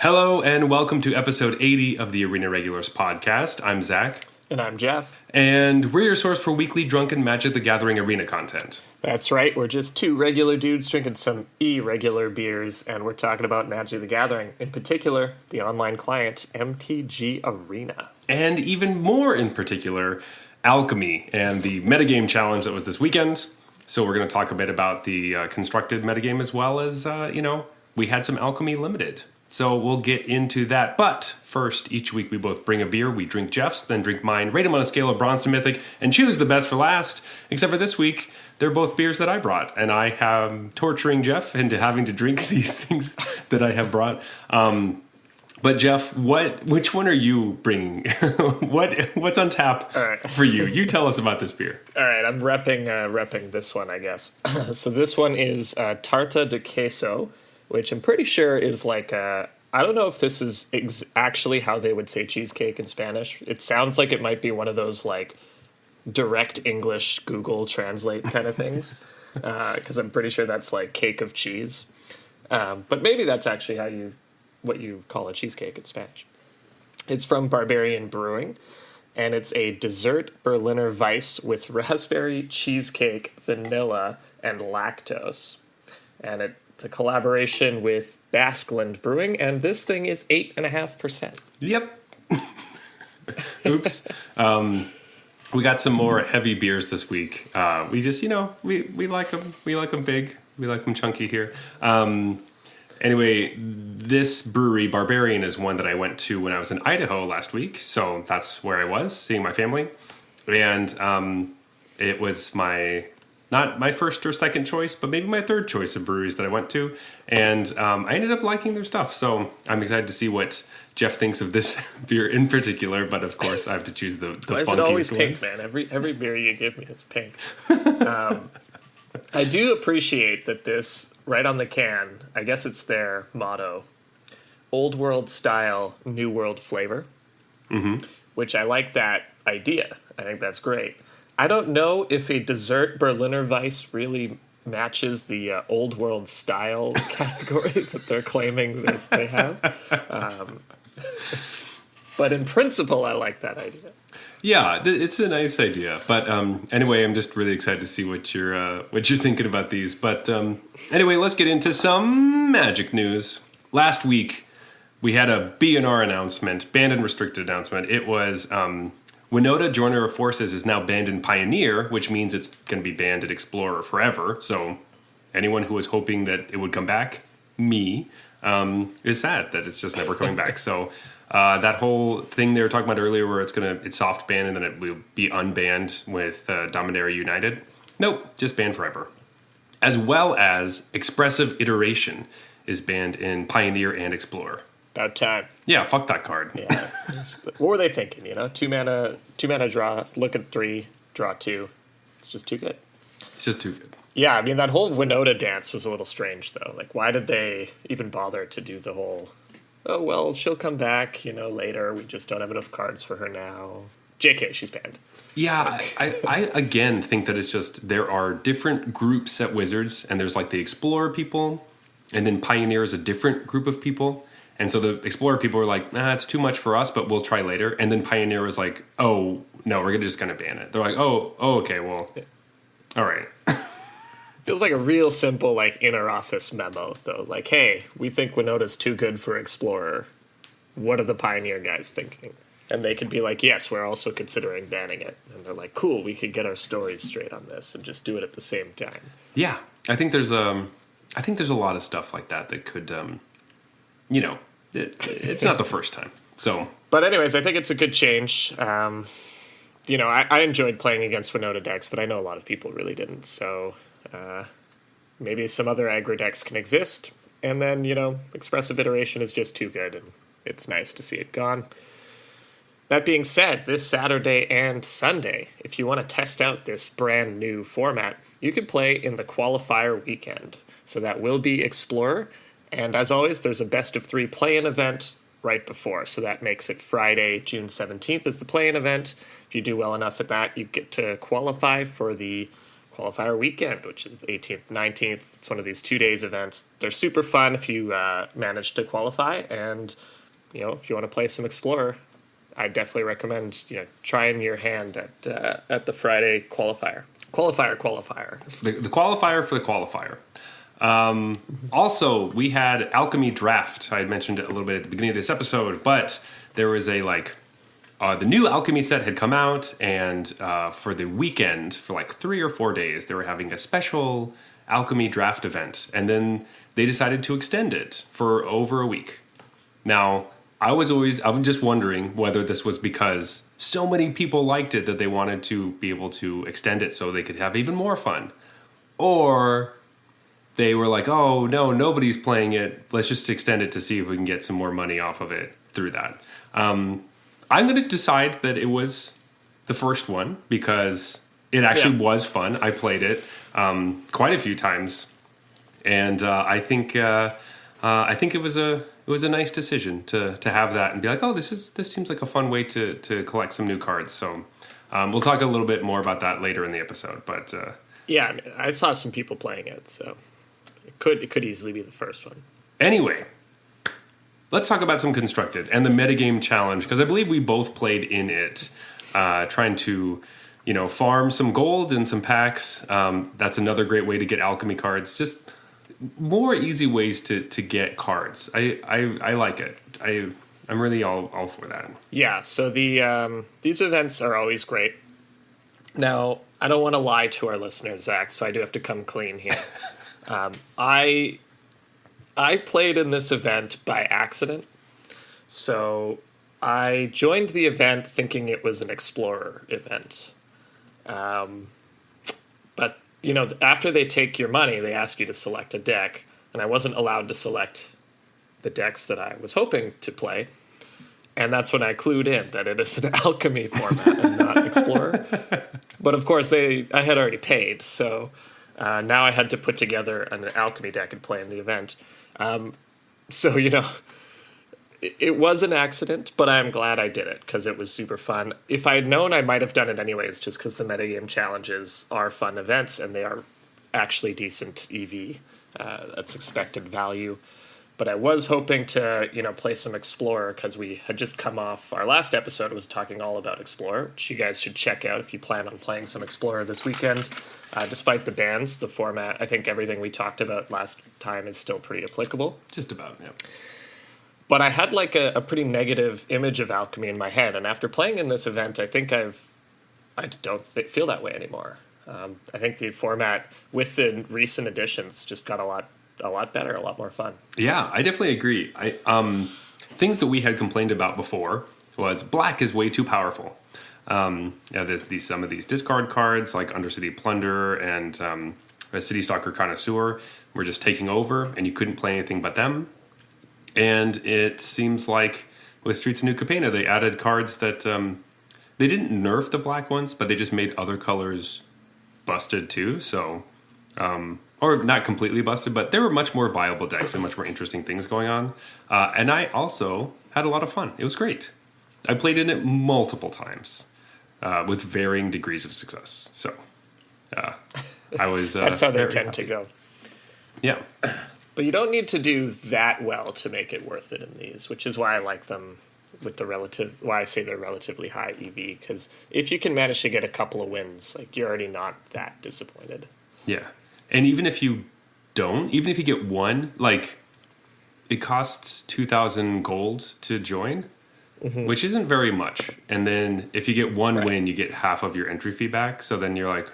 Hello and welcome to episode 80 of the Arena Regulars podcast. I'm Zach. And I'm Jeff. And we're your source for weekly drunken Magic the Gathering arena content. That's right, we're just two regular dudes drinking some irregular beers, and we're talking about Magic the Gathering, in particular, the online client, MTG Arena. And even more in particular, Alchemy and the metagame challenge that was this weekend. So we're going to talk a bit about the constructed metagame as well as, we had some Alchemy Limited. So we'll get into that. But first, each week we both bring a beer. We drink Jeff's, then drink mine, rate them on a scale of bronze to mythic, and choose the best for last. Except for this week, they're both beers that I brought. And I am torturing Jeff into having to drink these things that I have brought. But Jeff, which one are you bringing? What's on tap for you? You tell us about this beer. All right, I'm repping this one, I guess. So this one is Tarta de Queso, which I'm pretty sure is like I don't know if this is actually how they would say cheesecake in Spanish. It sounds like it might be one of those like direct English Google Translate kind of things, because I'm pretty sure that's like cake of cheese. But maybe that's actually what you call a cheesecake in Spanish. It's from Barbarian Brewing, and it's a dessert Berliner Weiss with raspberry, cheesecake, vanilla, and lactose. And it's a collaboration with Baskeland Brewing, and this thing is 8.5%. Yep. Oops. We got some more heavy beers this week. We just, we like them. We like them big. We like them chunky here. Anyway, this brewery, Barbarian, is one that I went to when I was in Idaho last week. So that's where I was, seeing my family. And it was not my first or second choice, but maybe my third choice of breweries that I went to. And I ended up liking their stuff. So I'm excited to see what Jeff thinks of this beer in particular. But of course, I have to choose the funkiest one. Why is it always pink, man? Every beer you give me is pink. I do appreciate that this, right on the can, I guess it's their motto, Old World Style, New World Flavor, which I like that idea. I think that's great. I don't know if a dessert Berliner Weiss really matches the Old World Style category that they're claiming that they have. But in principle, I like that idea. Yeah, it's a nice idea. But anyway, I'm just really excited to see what you're thinking about these. But anyway, let's get into some Magic news. Last week, we had a B&R announcement, banned and restricted announcement. It was Winota Joiner of Forces is now banned in Pioneer, which means it's going to be banned at Explorer forever. So anyone who was hoping that it would come back, is sad that it's just never coming back. So that whole thing they were talking about earlier where it's soft banned and then it will be unbanned with Dominaria United. Nope, just banned forever. As well as Expressive Iteration is banned in Pioneer and Explorer. About time. Yeah, fuck that card. Yeah. What were they thinking, Two mana draw, look at 3, draw 2. It's just too good. It's just too good. Yeah, I mean, that whole Winota dance was a little strange, though. Like, why did they even bother to do the whole, oh, well, she'll come back, later. We just don't have enough cards for her now. JK, she's banned. Yeah, I again think that it's just there are different groups at Wizards, and there's like the Explorer people, and then Pioneer is a different group of people. And so the Explorer people were like, it's too much for us, but we'll try later. And then Pioneer was like, oh, no, we're just going to ban it. They're like, oh, okay, well, all right. Feels like a real simple, like, inner office memo, though. Like, hey, we think Winota's too good for Explorer. What are the Pioneer guys thinking? And they could be like, yes, we're also considering banning it. And they're like, cool, we could get our stories straight on this and just do it at the same time. Yeah, I think there's a lot of stuff like that could, it's not the first time. So, but anyways, I think it's a good change. I enjoyed playing against Winota decks, but I know a lot of people really didn't. So maybe some other aggro decks can exist. And then, Expressive Iteration is just too good, and it's nice to see it gone. That being said, this Saturday and Sunday, if you want to test out this brand new format, you can play in the qualifier weekend. So that will be Explorer. And as always, there's a best of 3 play-in event right before. So that makes it Friday, June 17th is the play-in event. If you do well enough at that, you get to qualify for the qualifier weekend, which is the 18th, 19th. It's one of these 2 days events. They're super fun if you manage to qualify, and if you want to play some Explorer, I definitely recommend trying your hand at the Friday qualifier. Qualifier. The qualifier for the qualifier. Also, we had Alchemy Draft. I had mentioned it a little bit at the beginning of this episode, but there was the new Alchemy set had come out, and for the weekend, for 3 or 4 days, they were having a special Alchemy Draft event, and then they decided to extend it for over a week. Now, I was just wondering whether this was because so many people liked it that they wanted to be able to extend it so they could have even more fun, or they were like, oh, no, nobody's playing it. Let's just extend it to see if we can get some more money off of it through that. I'm going to decide that it was the first one because it actually was fun. I played it quite a few times, and I think it was a nice decision to have that and be like, oh, this seems like a fun way to collect some new cards. So we'll talk a little bit more about that later in the episode. But I saw some people playing it, so it could easily be the first one. Anyway, let's talk about some Constructed and the metagame challenge, because I believe we both played in it, trying to, farm some gold in some packs. That's another great way to get alchemy cards. Just more easy ways to get cards. I like it. I'm really all for that. Yeah, so these events are always great. Now, I don't want to lie to our listeners, Zach, so I do have to come clean here. I played in this event by accident. So I joined the event thinking it was an Explorer event. But, after they take your money, they ask you to select a deck. And I wasn't allowed to select the decks that I was hoping to play. And that's when I clued in that it is an Alchemy format and not Explorer. But, of course, I had already paid, so now I had to put together an Alchemy deck and play in the event. So, it was an accident, but I'm glad I did it because it was super fun. If I had known, I might have done it anyways, just because the metagame challenges are fun events and they are actually decent EV. That's expected value. But I was hoping to, play some Explorer because we had just come off our last episode was talking all about Explorer, which you guys should check out if you plan on playing some Explorer this weekend. Despite the bans, the format, I think everything we talked about last time is still pretty applicable. Just about, yeah. But I had a pretty negative image of Alchemy in my head, and after playing in this event, I think I don't feel that way anymore. I think the format with the recent additions just got a lot better, a lot more fun. Yeah, I definitely agree. Things that we had complained about before was black is way too powerful. Some of these discard cards like Undercity Plunder and a City Stalker Connoisseur were just taking over, and you couldn't play anything but them. And it seems like with Streets of New Capenna, they added cards that they didn't nerf the black ones, but they just made other colors busted too. So, or not completely busted, but there were much more viable decks and much more interesting things going on. And I also had a lot of fun. It was great. I played in it multiple times with varying degrees of success. So I was that's how they tend to go. Yeah. But you don't need to do that well to make it worth it in these, which is why I like them with why I say they're relatively high EV, because if you can manage to get a couple of wins, you're already not that disappointed. Yeah. And even if you get one, it costs 2,000 gold to join, which isn't very much. And then if you get one win, you get half of your entry fee back. So then you're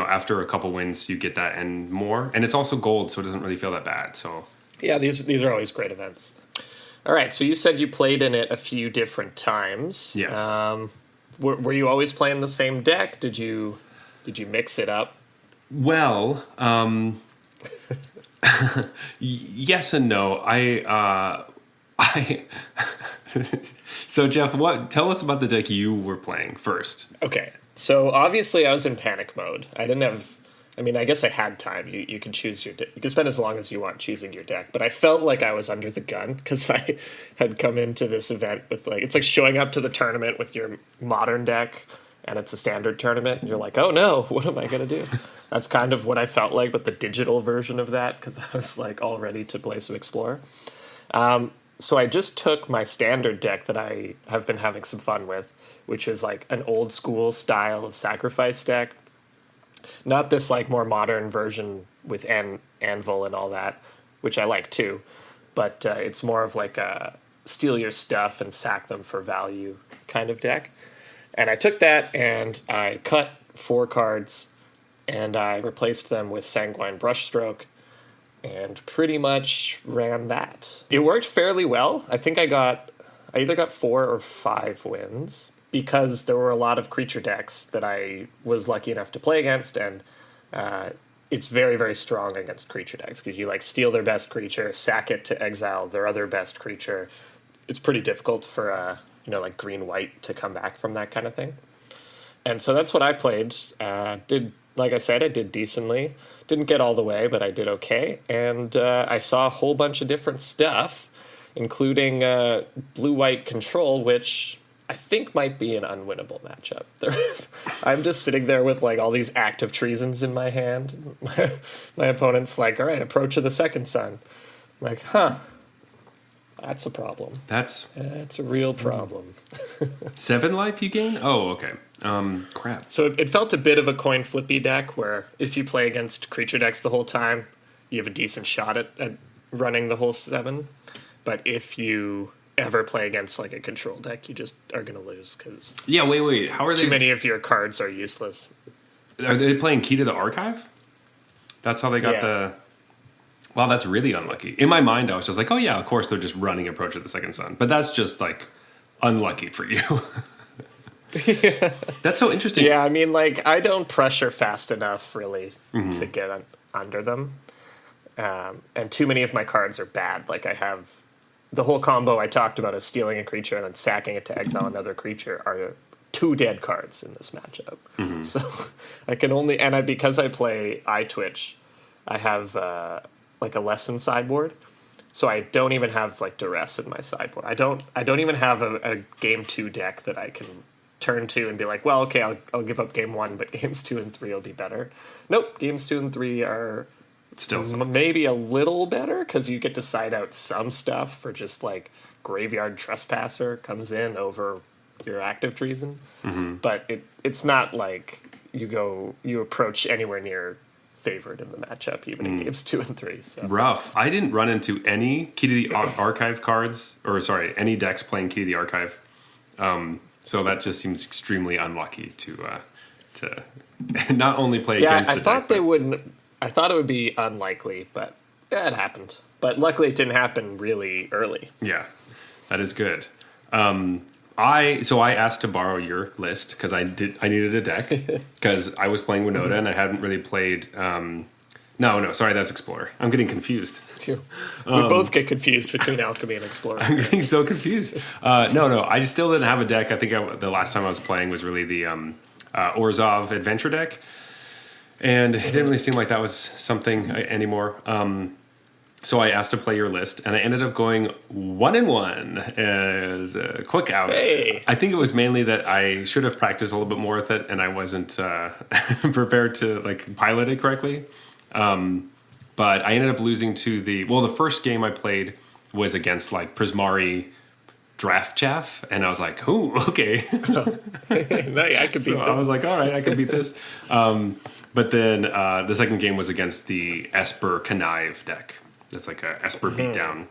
after a couple wins, you get that and more. And it's also gold, so it doesn't really feel that bad. So yeah, these are always great events. All right, so you said you played in it a few different times. Yes. Were you always playing the same deck? Did you mix it up? Well, yes and no. So Jeff, tell us about the deck you were playing first. Okay. So obviously I was in panic mode. I guess I had time. You can choose you can spend as long as you want choosing your deck, but I felt like I was under the gun because I had come into this event with it's like showing up to the tournament with your modern deck and it's a standard tournament, and you're like, oh no, what am I going to do? That's kind of what I felt like with the digital version of that, because I was like all ready to play some Explorer. So I just took my standard deck that I have been having some fun with, which is like an old school style of sacrifice deck. Not this like more modern version with Anvil and all that, which I like too. But it's more of like a steal your stuff and sack them for value kind of deck. And I took that and I cut 4 cards and I replaced them with Sanguine Brushstroke and pretty much ran that. It worked fairly well. I think I either got 4 or 5 wins because there were a lot of creature decks that I was lucky enough to play against, and it's very, very strong against creature decks because you like steal their best creature, sack it to exile their other best creature. It's pretty difficult for like green-white to come back from that kind of thing. And so that's what I played. Like I said, I did decently. Didn't get all the way, but I did okay. And I saw a whole bunch of different stuff, including blue-white control, which I think might be an unwinnable matchup. I'm just sitting there with like all these active treasons in my hand. My opponent's like, all right, Approach of the Second Sun. I'm like, that's a problem. That's a real problem. 7 life you gain? Oh, okay. Crap. So it felt a bit of a coin flippy deck where if you play against creature decks the whole time, you have a decent shot at running the whole 7. But if you ever play against like a control deck, you just are going to lose because wait. How are they? Too many of your cards are useless. Are they playing Key to the Archive? That's how they got the. Wow, that's really unlucky. In my mind, I was just like, oh yeah, of course they're just running Approach of the Second Sun. But that's just like unlucky for you. Yeah. That's so interesting. Yeah, I mean, like, I don't pressure fast enough, really, to get under them. And too many of my cards are bad. Like, I have the whole combo I talked about of stealing a creature and then sacking it to exile another creature are 2 dead cards in this matchup. So I can only... because I play iTwitch, I have... like a lesson sideboard, so I don't even have like duress in my sideboard. I don't even have a game 2 deck that I can turn to and be like, well, okay, I'll give up game 1, but games 2 and 3 will be better. Nope, games 2 and 3 are still maybe a little better because you get to side out some stuff for just like Graveyard Trespasser comes in over your active treason, but it's not like you approach anywhere near favored in the matchup, even in games 2 and 3. So. Rough. I didn't run into any Key to the Archive cards, any decks playing Key to the Archive. So that just seems extremely unlucky to not only play against the deck. I thought it would be unlikely, but it happened. But luckily it didn't happen really early. Yeah, that is good. I asked to borrow your list because I needed a deck because I was playing Winota and I hadn't really played. Sorry, that's Explorer. I'm getting confused. We both get confused between Alchemy and Explorer. I'm getting so confused. I still didn't have a deck. I think the last time I was playing was really the Orzhov Adventure deck, and it didn't really seem like that was something anymore. So I asked to play your list, and I ended up going 1-1 as a quick out. Hey. I think it was mainly that I should have practiced a little bit more with it, and I wasn't prepared to like pilot it correctly. But I ended up losing to the first game I played was against like Prismari Draft Chaff, and I was like, "Ooh, okay." I could beat this. I was like, "All right, I can beat this." But then the second game was against the Esper Connive deck. That's like a Esper beatdown,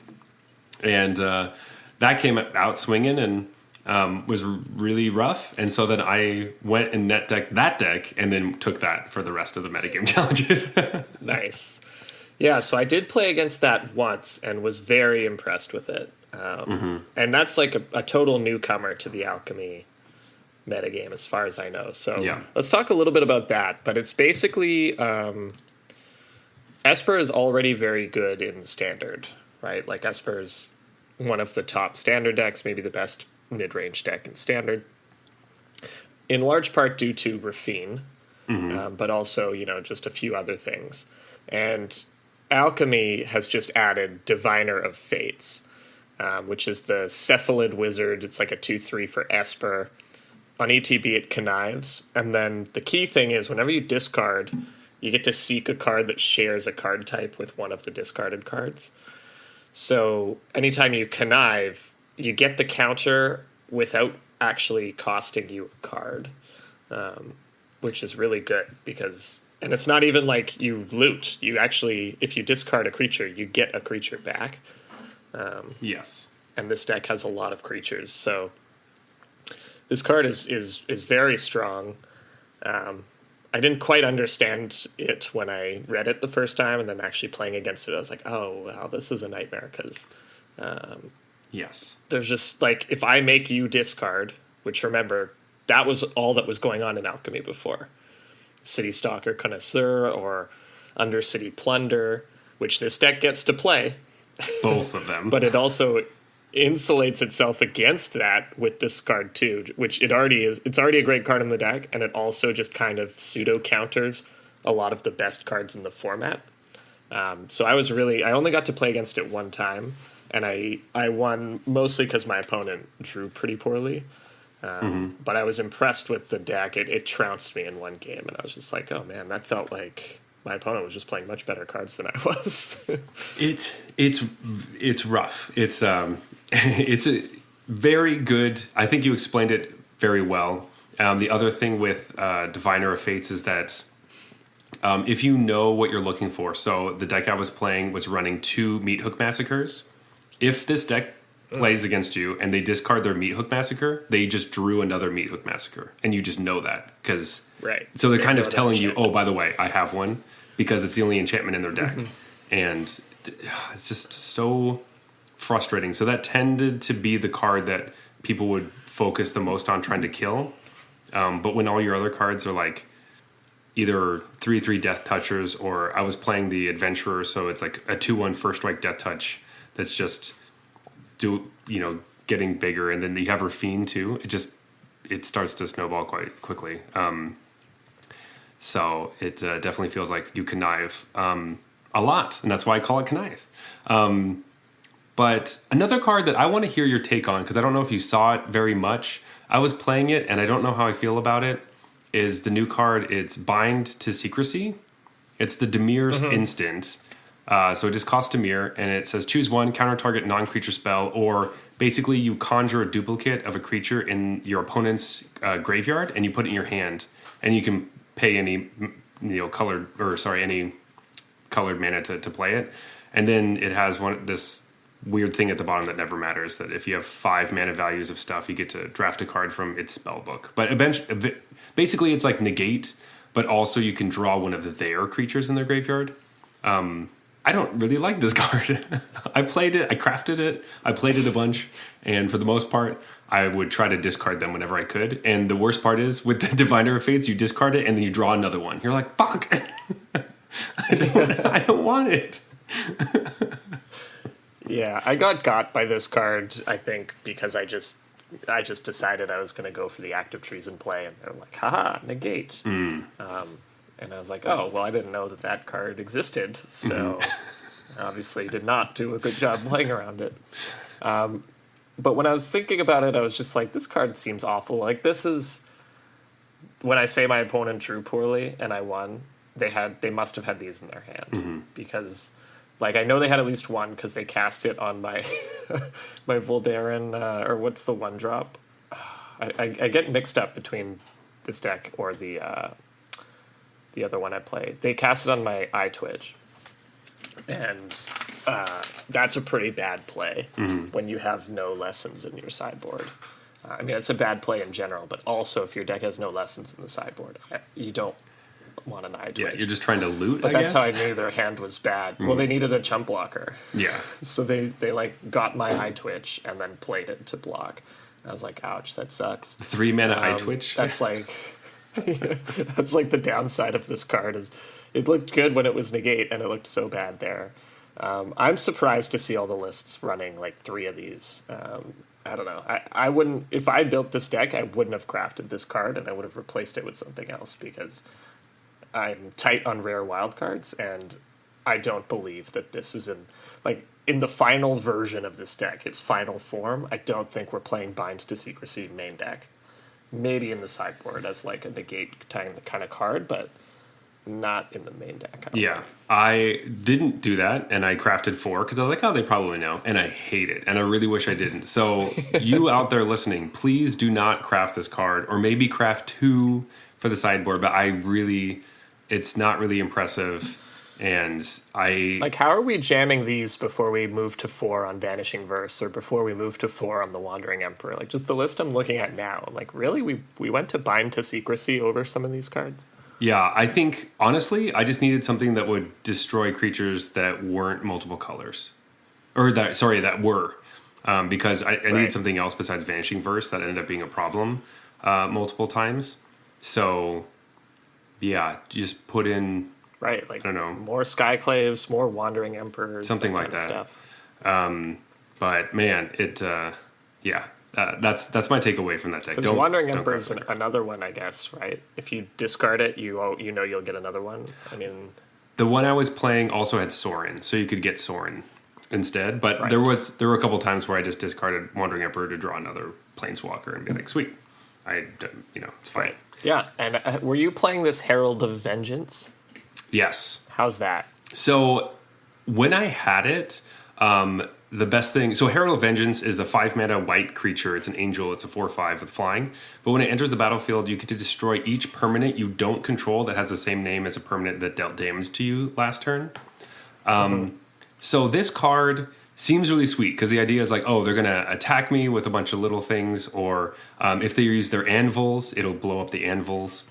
and that came out swinging and was really rough. And so then I went and net decked that deck, and then took that for the rest of the metagame challenges. Nice, yeah. So I did play against that once and was very impressed with it. And that's like a total newcomer to the Alchemy metagame, as far as I know. So let's talk a little bit about that. But it's basically. Esper is already very good in Standard, right? Like Esper's one of the top Standard decks, maybe the best mid-range deck in Standard, in large part due to Raffine, but also, just a few other things. And Alchemy has just added Diviner of Fates, which is the Cephalid Wizard. It's like a 2/3 for Esper. on ETB it connives, and then the key thing is whenever you discard, you get to seek a card that shares a card type with one of the discarded cards. So anytime you connive, you get the counter without actually costing you a card, which is really good because, and it's not even like you loot. You actually, if you discard a creature, you get a creature back. Yes. And this deck has a lot of creatures, so this card is very strong. I didn't quite understand it when I read it the first time, and then actually playing against it, I was like, oh, wow, this is a nightmare, because yes, there's just, like, if I make you discard, which, remember, that was all that was going on in Alchemy before. City Stalker Connoisseur or Undercity Plunder, which this deck gets to play. Both of them. But it also insulates itself against that with this card too, which it already is. It's already a great card in the deck, and it also just kind of pseudo counters a lot of the best cards in the format. So I only got to play against it one time, and I won mostly because my opponent drew pretty poorly. But I was impressed with the deck. It trounced me in one game, and I was just like, oh man, that felt like my opponent was just playing much better cards than I was. It's rough. It's a very good. I think you explained it very well. The other thing with Diviner of Fates is that if you know what you're looking for, so the deck I was playing was running 2 Meat Hook Massacres. If this deck plays against you and they discard their Meat Hook Massacre, they just drew another Meat Hook Massacre, and you just know that because right. So they're kind of telling you, oh, by the way, I have one, because it's the only enchantment in their deck, and it's just so frustrating. So that tended to be the card that people would focus the most on trying to kill. But when all your other cards are like either 3/3 Death Touchers, or I was playing the Adventurer, so it's like a 2/1 First Strike Death Touch that's just getting bigger, and then you have her Fiend too. It starts to snowball quite quickly. So it definitely feels like you connive a lot, and that's why I call it connive. But another card that I want to hear your take on, because I don't know if you saw it very much. I was playing it, and I don't know how I feel about it, is the new card. It's Bind to Secrecy. It's the Demir's instant. So it just costs Dimir, and it says choose one, counter target non-creature spell, or basically you conjure a duplicate of a creature in your opponent's graveyard, and you put it in your hand, and you can pay any colored mana to play it. And then it has this weird thing at the bottom that never matters, that if you have 5 mana values of stuff, you get to draft a card from its spell book. But basically it's like negate, but also you can draw one of their creatures in their graveyard. I don't really like this card. I played it, I crafted it, I played it a bunch, and for the most part, I would try to discard them whenever I could. And the worst part is, with the Diviner of Fates, you discard it, and then you draw another one. You're like, fuck! I don't want it. Yeah, I got by this card, I think, because I just decided I was going to go for the active treason play, and they're like, haha, negate. And I was like, oh, well, I didn't know that card existed, so obviously did not do a good job playing around it. But when I was thinking about it, I was just like, this card seems awful. Like, this is, when I say my opponent drew poorly and I won, they must have had these in their hand. Because, like, I know they had at least one, because they cast it on my my Voldaren, or what's the 1-drop? I get mixed up between this deck or the other one I played. They cast it on my iTwitch, and that's a pretty bad play when you have no lessons in your sideboard. I mean, it's a bad play in general, but also if your deck has no lessons in the sideboard, you don't want an iTwitch. Yeah, you're just trying to loot, but that's how I knew their hand was bad. Well, they needed a chump blocker. Yeah. So they got my iTwitch and then played it to block. I was like, ouch, that sucks. 3 mana iTwitch? That's like... That's like the downside of this card, is it looked good when it was negate, and it looked so bad there. I'm surprised to see all the lists running like 3 of these. I don't know. I wouldn't, if I built this deck, I wouldn't have crafted this card, and I would have replaced it with something else, because I'm tight on rare wild cards, and I don't believe that this is in the final version of this deck, its final form. I don't think we're playing Bind to Secrecy main deck. maybe in the sideboard as like a negate kind of card, but not in the main deck. Yeah, I didn't do that, and I crafted 4 because I was like, oh, they probably know, and I hate it, and I really wish I didn't. So you out there listening, please do not craft this card, or maybe craft 2 for the sideboard, but it's not really impressive, and Like, how are we jamming these before we move to 4 on Vanishing Verse, or before we move to 4 on the Wandering Emperor? Like, just the list I'm looking at now, I'm like, really? We went to Bind to Secrecy over some of these cards? Yeah, I think, honestly, I just needed something that would destroy creatures that weren't multiple colors. That were. Because I needed something else besides Vanishing Verse that ended up being a problem multiple times. So, yeah, just put in... Right, like, I don't know. more Skyclaves, more Wandering Emperors. Something like that. Stuff. But, man, that's my takeaway from that deck. Because Wandering Emperor is another one, I guess, right? If you discard it, you know you'll get another one. I mean, the one I was playing also had Sorin, so you could get Sorin instead. But there were a couple times where I just discarded Wandering Emperor to draw another Planeswalker and be like, sweet, it's fine. Right. Yeah, and were you playing this Herald of Vengeance? Yes. How's that? So when I had it, the best thing... So Herald of Vengeance is a 5-mana white creature. It's an angel. It's a 4/5 with flying. But when it enters the battlefield, you get to destroy each permanent you don't control that has the same name as a permanent that dealt damage to you last turn. So this card seems really sweet because the idea is like, oh, they're going to attack me with a bunch of little things, or if they use their anvils, it'll blow up the anvils.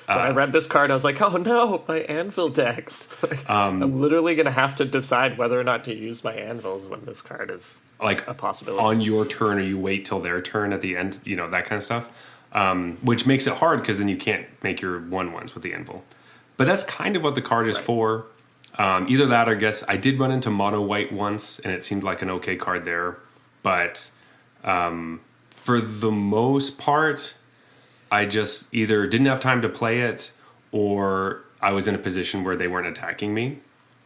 When I read this card, I was like, oh no, my anvil decks. I'm literally going to have to decide whether or not to use my anvils when this card is like a possibility. On your turn, or you wait till their turn at the end, that kind of stuff. Which makes it hard because then you can't make your 1/1s with the anvil. But that's kind of what the card is for. Either that, or I guess I did run into mono white once, and it seemed like an okay card there. But for the most part... I just either didn't have time to play it, or I was in a position where they weren't attacking me.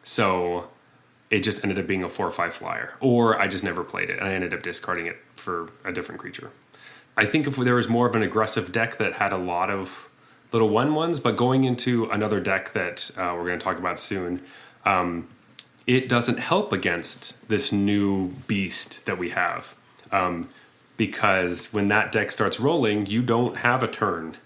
So it just ended up being a 4/5 flyer. Or I just never played it, and I ended up discarding it for a different creature. I think if there was more of an aggressive deck that had a lot of little 1/1s, but going into another deck that we're going to talk about soon, it doesn't help against this new beast that we have. Because when that deck starts rolling, you don't have a turn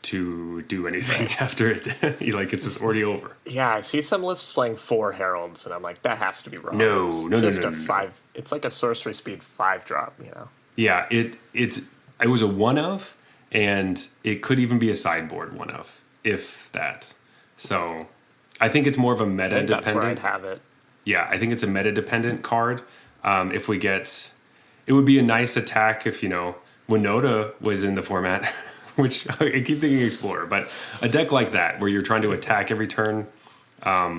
to do anything after it. It's already over. Yeah, I see some lists playing 4 Heralds, and I'm like, that has to be wrong. No. A 5. It's like a sorcery speed 5-drop, Yeah, it was a 1-of, and it could even be a sideboard 1-of, if that. So I think it's more of a meta-dependent. That's where I'd have it. Yeah, I think it's a meta-dependent card. If we get... It would be a nice attack if, Winota was in the format, which I keep thinking Explorer, but a deck like that where you're trying to attack every turn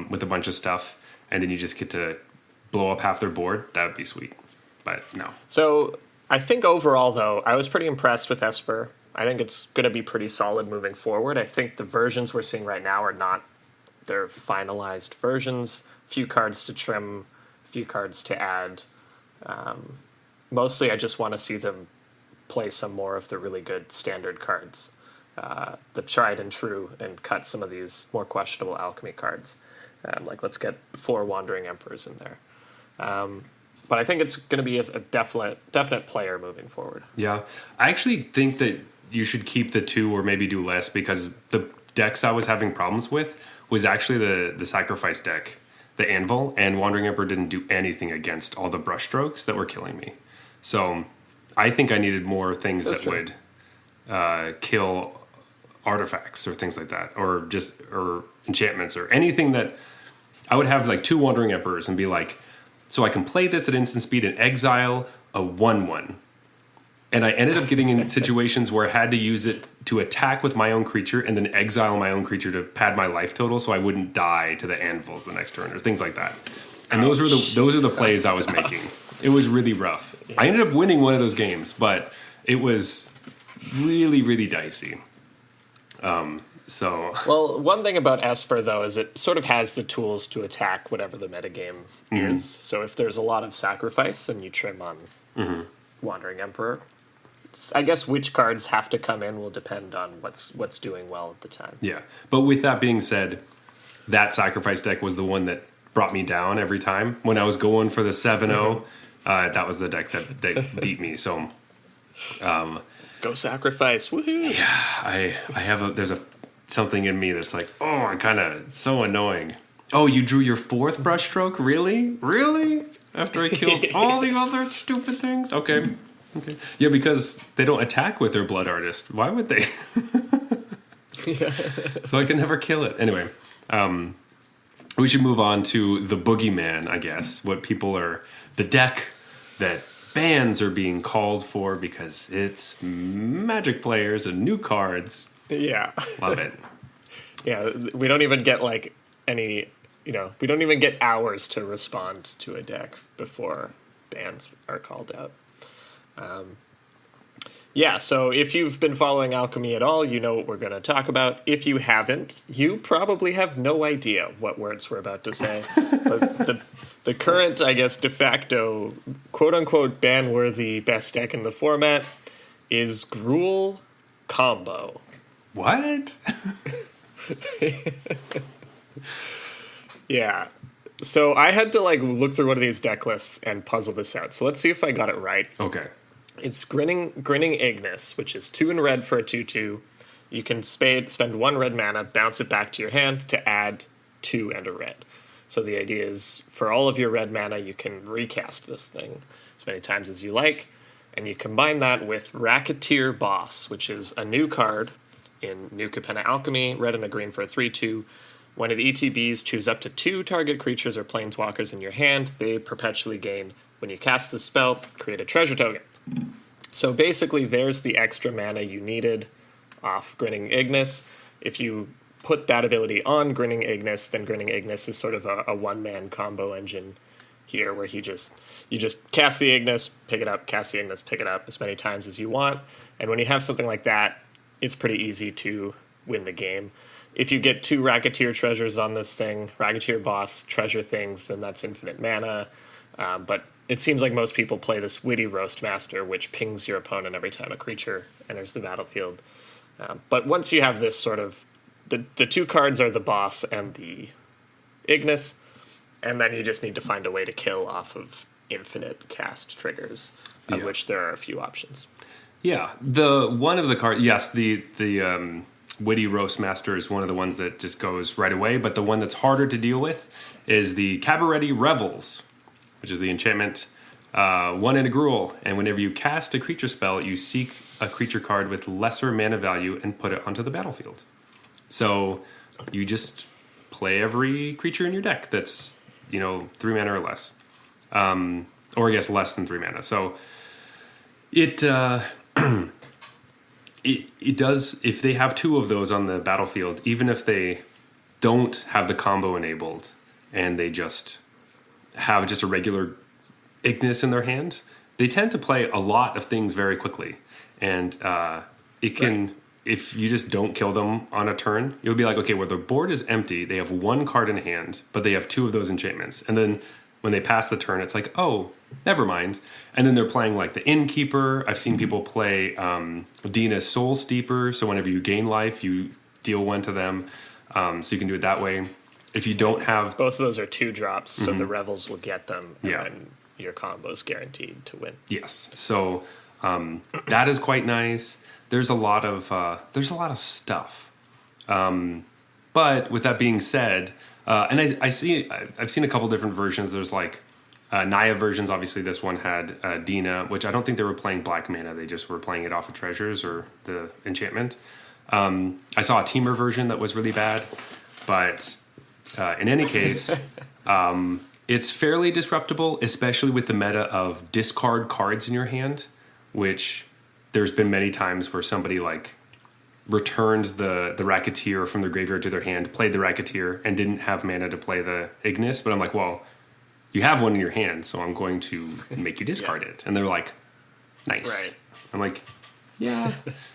with a bunch of stuff, and then you just get to blow up half their board, that would be sweet. But no. So I think overall, though, I was pretty impressed with Esper. I think it's going to be pretty solid moving forward. I think the versions we're seeing right now are not their finalized versions. Few cards to trim, few cards to add. Mostly, I just want to see them play some more of the really good standard cards, the tried and true, and cut some of these more questionable alchemy cards. Let's get 4 Wandering Emperors in there. But I think it's going to be a definite player moving forward. Yeah, I actually think that you should keep the 2 or maybe do less, because the decks I was having problems with was actually the Sacrifice deck, the Anvil, and Wandering Emperor didn't do anything against all the brushstrokes that were killing me. So I think I needed more things would kill artifacts or things like that, or enchantments or anything that I would have like 2 Wandering Emperors and be like, so I can play this at instant speed and exile a 1/1. And I ended up getting in situations where I had to use it to attack with my own creature and then exile my own creature to pad my life total so I wouldn't die to the anvils the next turn or things like that. And those are the plays I was making. It was really rough. Yeah. I ended up winning one of those games, but it was really, really dicey. Well, one thing about Esper, though, is it sort of has the tools to attack whatever the metagame is. So if there's a lot of sacrifice and you trim on Wandering Emperor, I guess which cards have to come in will depend on what's doing well at the time. Yeah. But with that being said, that sacrifice deck was the one that brought me down every time. When I was going for the 7-0, that was the deck that beat me. So, go sacrifice. Woohoo! yeah, I have there's something in me that's like, oh, I'm kind of so annoying. Oh, you drew your 4th brushstroke? Really? After I killed all the other stupid things? Okay. Yeah, because they don't attack with their Blood Artist. Why would they? So I can never kill it. Anyway, we should move on to the Boogeyman, I guess. The deck that bans are being called for because it's Magic players and new cards. Yeah. Love it. Yeah, we don't even get we don't even get hours to respond to a deck before bans are called out. So if you've been following Alchemy at all, you know what we're going to talk about. If you haven't, you probably have no idea what words we're about to say. But the current, I guess, de facto, quote-unquote, ban-worthy best deck in the format is Gruul Combo. What? Yeah. So I had to look through one of these deck lists and puzzle this out. So let's see if I got it right. Okay. It's Grinning Ignis, which is 2 in red for a 2/2. You can spend 1 red mana, bounce it back to your hand to add 2 and a red. So the idea is for all of your red mana, you can recast this thing as many times as you like, and you combine that with Racketeer Boss, which is a new card in New Capenna Alchemy, red and a green for a 3/2. When it ETBs, choose up to 2 target creatures or planeswalkers in your hand. They perpetually gain. When you cast the spell, create a treasure token. So basically, there's the extra mana you needed off Grinning Ignis. If you put that ability on Grinning Ignis, then Grinning Ignis is sort of a one-man combo engine here, where you just cast the Ignis, pick it up, cast the Ignis, pick it up as many times as you want. And when you have something like that, it's pretty easy to win the game. If you get 2 Racketeer treasures on this thing, Racketeer Boss treasure things, then that's infinite mana. But it seems like most people play this Witty Roastmaster, which pings your opponent every time a creature enters the battlefield. But once you have this sort of... The 2 cards are the Boss and the Ignis, and then you just need to find a way to kill off of infinite cast triggers, of which there are a few options. Yeah. One of the cards... Yes, the Witty Roastmaster is one of the ones that just goes right away, but the one that's harder to deal with is the Cabaretti Revels, which is the enchantment 1 and a Gruul, and whenever you cast a creature spell, you seek a creature card with lesser mana value and put it onto the battlefield. So you just play every creature in your deck that's 3 mana or less, or I guess less than 3 mana. So it it does, if they have 2 of those on the battlefield, even if they don't have the combo enabled and they just have just a regular Ignis in their hand, they tend to play a lot of things very quickly. And it can, right. If you just don't kill them on a turn, you'll be like, okay, well, their board is empty. They have 1 card in hand, but they have 2 of those enchantments. And then when they pass the turn, it's like, oh, never mind. And then they're playing like the Innkeeper. I've seen people play Dina's Soul Steeper. So whenever you gain life, you deal 1 to them. So you can do it that way. If you don't have... Both of those are 2 drops, so the Revels will get them, and then your combo's guaranteed to win. Yes. So that is quite nice. There's a lot of stuff. But with that being said... and I've seen a couple different versions. There's Naya versions. Obviously, this one had Dina, which I don't think they were playing black mana. They just were playing it off of treasures or the enchantment. I saw a Teamer version that was really bad. But in any case, it's fairly disruptible, especially with the meta of discard cards in your hand, which there's been many times where somebody returned the Racketeer from their graveyard to their hand, played the Racketeer, and didn't have mana to play the Ignis. But I'm like, well, you have one in your hand, so I'm going to make you discard it. And they're like, nice. Right. I'm like, yeah.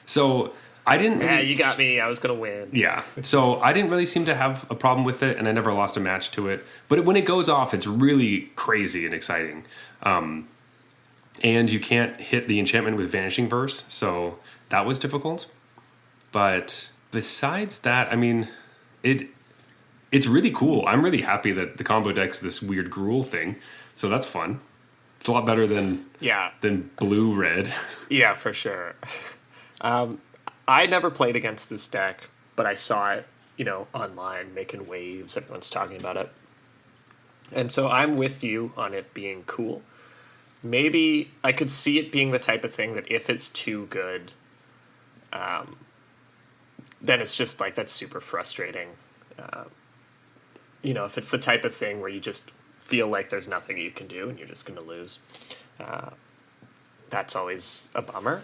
So I didn't... Yeah, you got me. I was going to win. Yeah. So I didn't really seem to have a problem with it, and I never lost a match to it. But when it goes off, it's really crazy and exciting. And you can't hit the enchantment with Vanishing Verse, so that was difficult. But besides that, I mean, it's really cool. I'm really happy that the combo deck's this weird Gruul thing, so that's fun. It's a lot better than blue-red. Yeah, for sure. I never played against this deck, but I saw it, online, making waves. Everyone's talking about it. And so I'm with you on it being cool. Maybe I could see it being the type of thing that if it's too good, then it's just like, that's super frustrating. If it's the type of thing where you just feel like there's nothing you can do and you're just going to lose, that's always a bummer.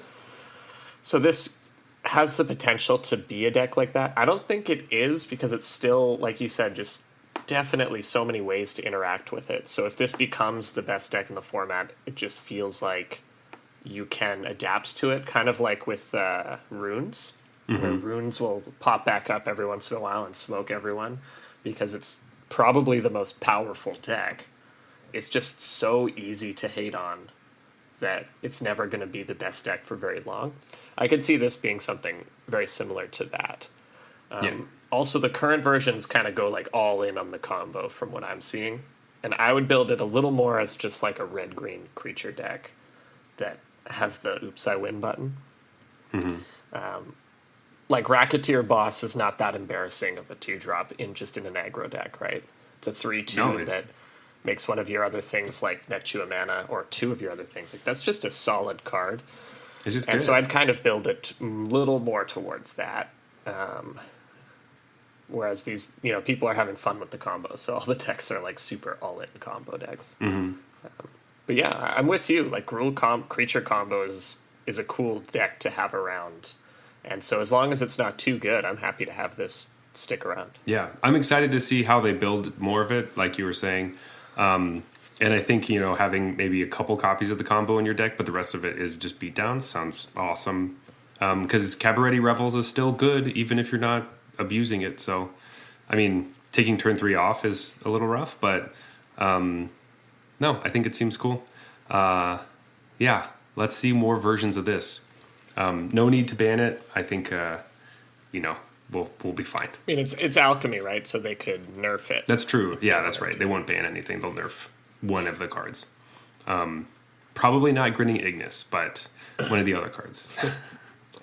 So this has the potential to be a deck like that. I don't think it is, because it's still, like you said, just definitely so many ways to interact with it. So if this becomes the best deck in the format, it just feels like you can adapt to it, kind of like with runes. Mm-hmm. Where runes will pop back up every once in a while and smoke everyone, because it's probably the most powerful deck. It's just so easy to hate on that it's never going to be the best deck for very long. I could see this being something very similar to that. Also, the current versions kind of go like all in on the combo from what I'm seeing. And I would build it a little more as just like a red-green creature deck that has the oops, I win button. Mm-hmm. Like Racketeer Boss is not that embarrassing of a 2-drop in an aggro deck, right? It's a 3/2 that makes one of your other things like net you a mana, or two of your other things. Like, that's just a solid card. It's just and good. So I'd kind of build it a little more towards that. Whereas these, people are having fun with the combo, so all the decks are like super all-in combo decks. Mm-hmm. But yeah, I'm with you. Like, Gruul creature combo is a cool deck to have around. And so as long as it's not too good, I'm happy to have this stick around. Yeah, I'm excited to see how they build more of it, like you were saying. And I think, having maybe a couple copies of the combo in your deck, but the rest of it is just beatdowns, sounds awesome. Because Cabaret Revels is still good, even if you're not abusing it. So, I mean, taking turn 3 off is a little rough, but no, I think it seems cool. Yeah, let's see more versions of this. No need to ban it. I think, we'll be fine. I mean, it's alchemy, right? So they could nerf it. That's true. Yeah, that's right. They won't ban anything. They'll nerf one of the cards. Probably not Grinning Ignis, but one of the other cards.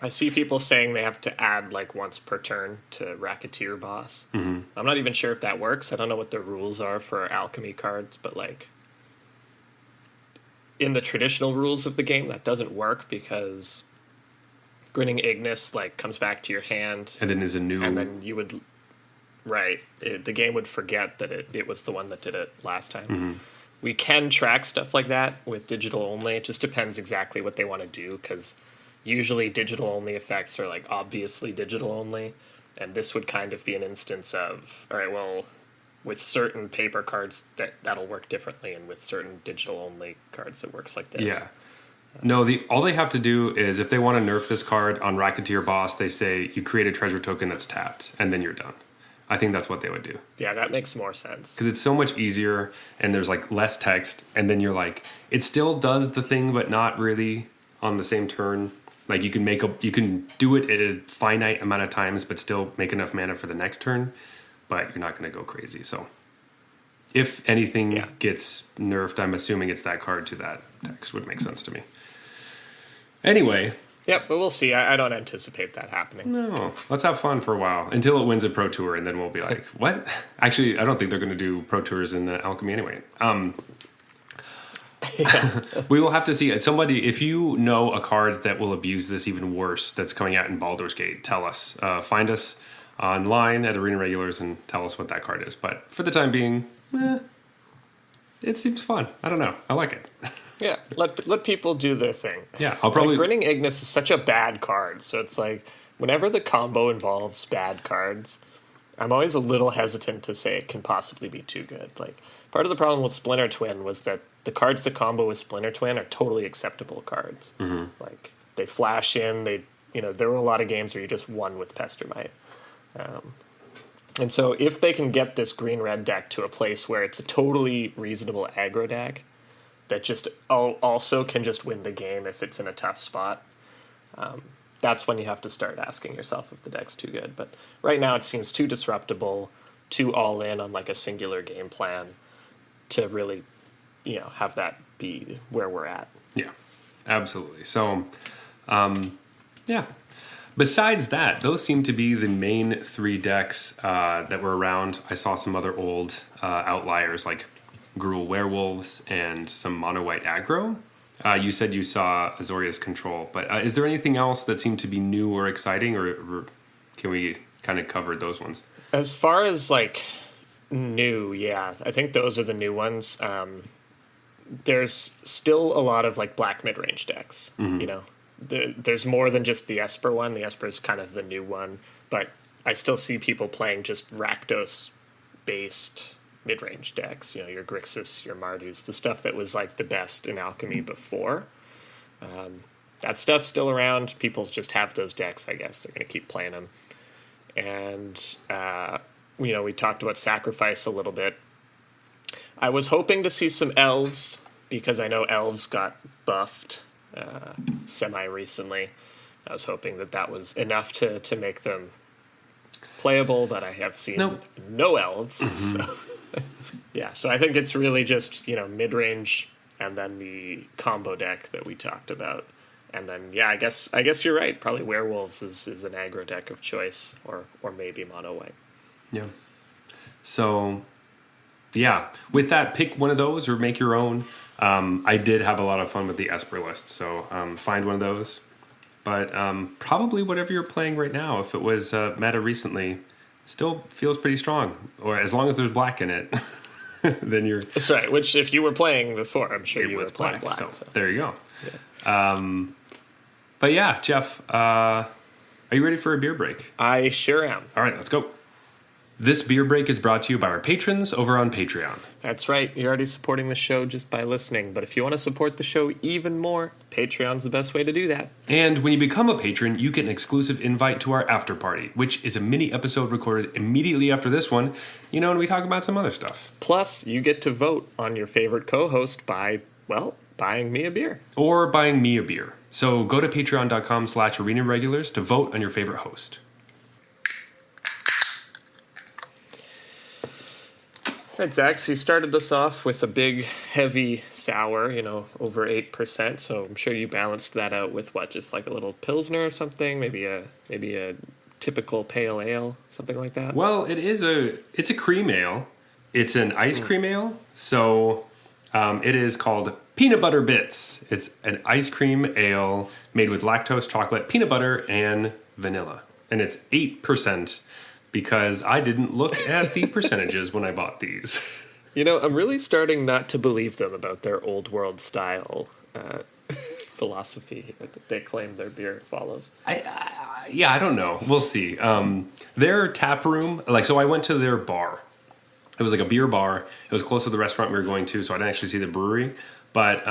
I see people saying they have to add like once per turn to Racketeer Boss. Mm-hmm. I'm not even sure if that works. I don't know what the rules are for alchemy cards, but like in the traditional rules of the game, that doesn't work, because Grinning Ignis like comes back to your hand, And then there's a new... and then you would the game would forget that it was the one that did it last time. Mm-hmm. We can track stuff like that with digital only. It just depends exactly what they want to do, because usually digital only effects are like obviously digital only, and this would kind of be an instance of, all right, well, with certain paper cards that'll work differently, and with certain digital only cards it works like this. Yeah. No, all they have to do is, if they want to nerf this card on Racketeer Boss, they say you create a treasure token that's tapped, and then you're done. I think that's what they would do. Yeah, that makes more sense. Because it's so much easier, and there's like less text, and then you're like, it still does the thing, but not really on the same turn. Like, you can do it at a finite amount of times, but still make enough mana for the next turn, but you're not going to go crazy. So, if anything gets nerfed, I'm assuming it's that card to that text. Would make sense to me. Anyway. Yep, but we'll see. I don't anticipate that happening. No, let's have fun for a while until it wins a Pro Tour, and then we'll be like, what? Actually, I don't think they're going to do Pro Tours in Alchemy anyway. We will have to see. Somebody, if you know a card that will abuse this even worse that's coming out in Baldur's Gate, tell us. Find us online at Arena Regulars and tell us what that card is. But for the time being, it seems fun. I don't know. I like it. Yeah, let people do their thing. Yeah, I'll probably... Like, Grinning Ignis is such a bad card, so it's like, whenever the combo involves bad cards, I'm always a little hesitant to say it can possibly be too good. Like, part of the problem with Splinter Twin was that the cards that combo with Splinter Twin are totally acceptable cards. Mm-hmm. Like, they flash in, there were a lot of games where you just won with Pestermite. And so if they can get this green-red deck to a place where it's a totally reasonable aggro deck, that just also can just win the game if it's in a tough spot. That's when you have to start asking yourself if the deck's too good. But right now it seems too disruptible, too all in on like a singular game plan to really, have that be where we're at. Yeah, absolutely. So, yeah. Besides that, those seem to be the main 3 decks that were around. I saw some other old outliers like Gruul Werewolves and some mono white aggro. You said you saw Azorius Control, but is there anything else that seemed to be new or exciting, or can we kind of cover those ones? As far as like new, yeah, I think those are the new ones. There's still a lot of like black mid-range decks, there's more than just the Esper one. The Esper is kind of the new one, but I still see people playing just Rakdos-based mid-range decks. Your Grixis, your Mardus, the stuff that was like the best in Alchemy before. That stuff's still around. People just have those decks, I guess. They're going to keep playing them. And, we talked about Sacrifice a little bit. I was hoping to see some Elves, because I know Elves got buffed semi-recently. I was hoping that was enough to make them playable, but I have seen no Elves. So. Yeah, so I think it's really just, mid-range and then the combo deck that we talked about. And then, yeah, I guess you're right. Probably Werewolves is an aggro deck of choice, or maybe mono white. Yeah. So, yeah, with that, pick one of those or make your own. I did have a lot of fun with the Esper list, so find one of those. But probably whatever you're playing right now, if it was meta recently, still feels pretty strong. Or as long as there's black in it, then you're... That's right, which if you were playing before, I'm sure you were playing black. So there you go. Yeah. But yeah, Jeff, are you ready for a beer break? I sure am. All right, let's go. This beer break is brought to you by our patrons over on Patreon. That's right. You're already supporting the show just by listening. But if you want to support the show even more, Patreon's the best way to do that. And when you become a patron, you get an exclusive invite to our after party, which is a mini episode recorded immediately after this one, and we talk about some other stuff. Plus, you get to vote on your favorite co-host by, buying me a beer. Or buying me a beer. So go to patreon.com/arenaregulars to vote on your favorite host. Right, Zach, so you started us off with a big, heavy sour, over 8%. So I'm sure you balanced that out with just like a little Pilsner or something, maybe a typical pale ale, something like that? Well, it's a cream ale. It's an ice cream ale. So it is called Peanut Butter Bits. It's an ice cream ale made with lactose, chocolate, peanut butter, and vanilla. And it's 8%. Because I didn't look at the percentages when I bought these. I'm really starting not to believe them about their old world style philosophy that they claim their beer follows. I don't know. We'll see. Their tap room, so I went to their bar. It was like a beer bar. It was close to the restaurant we were going to, so I didn't actually see the brewery. But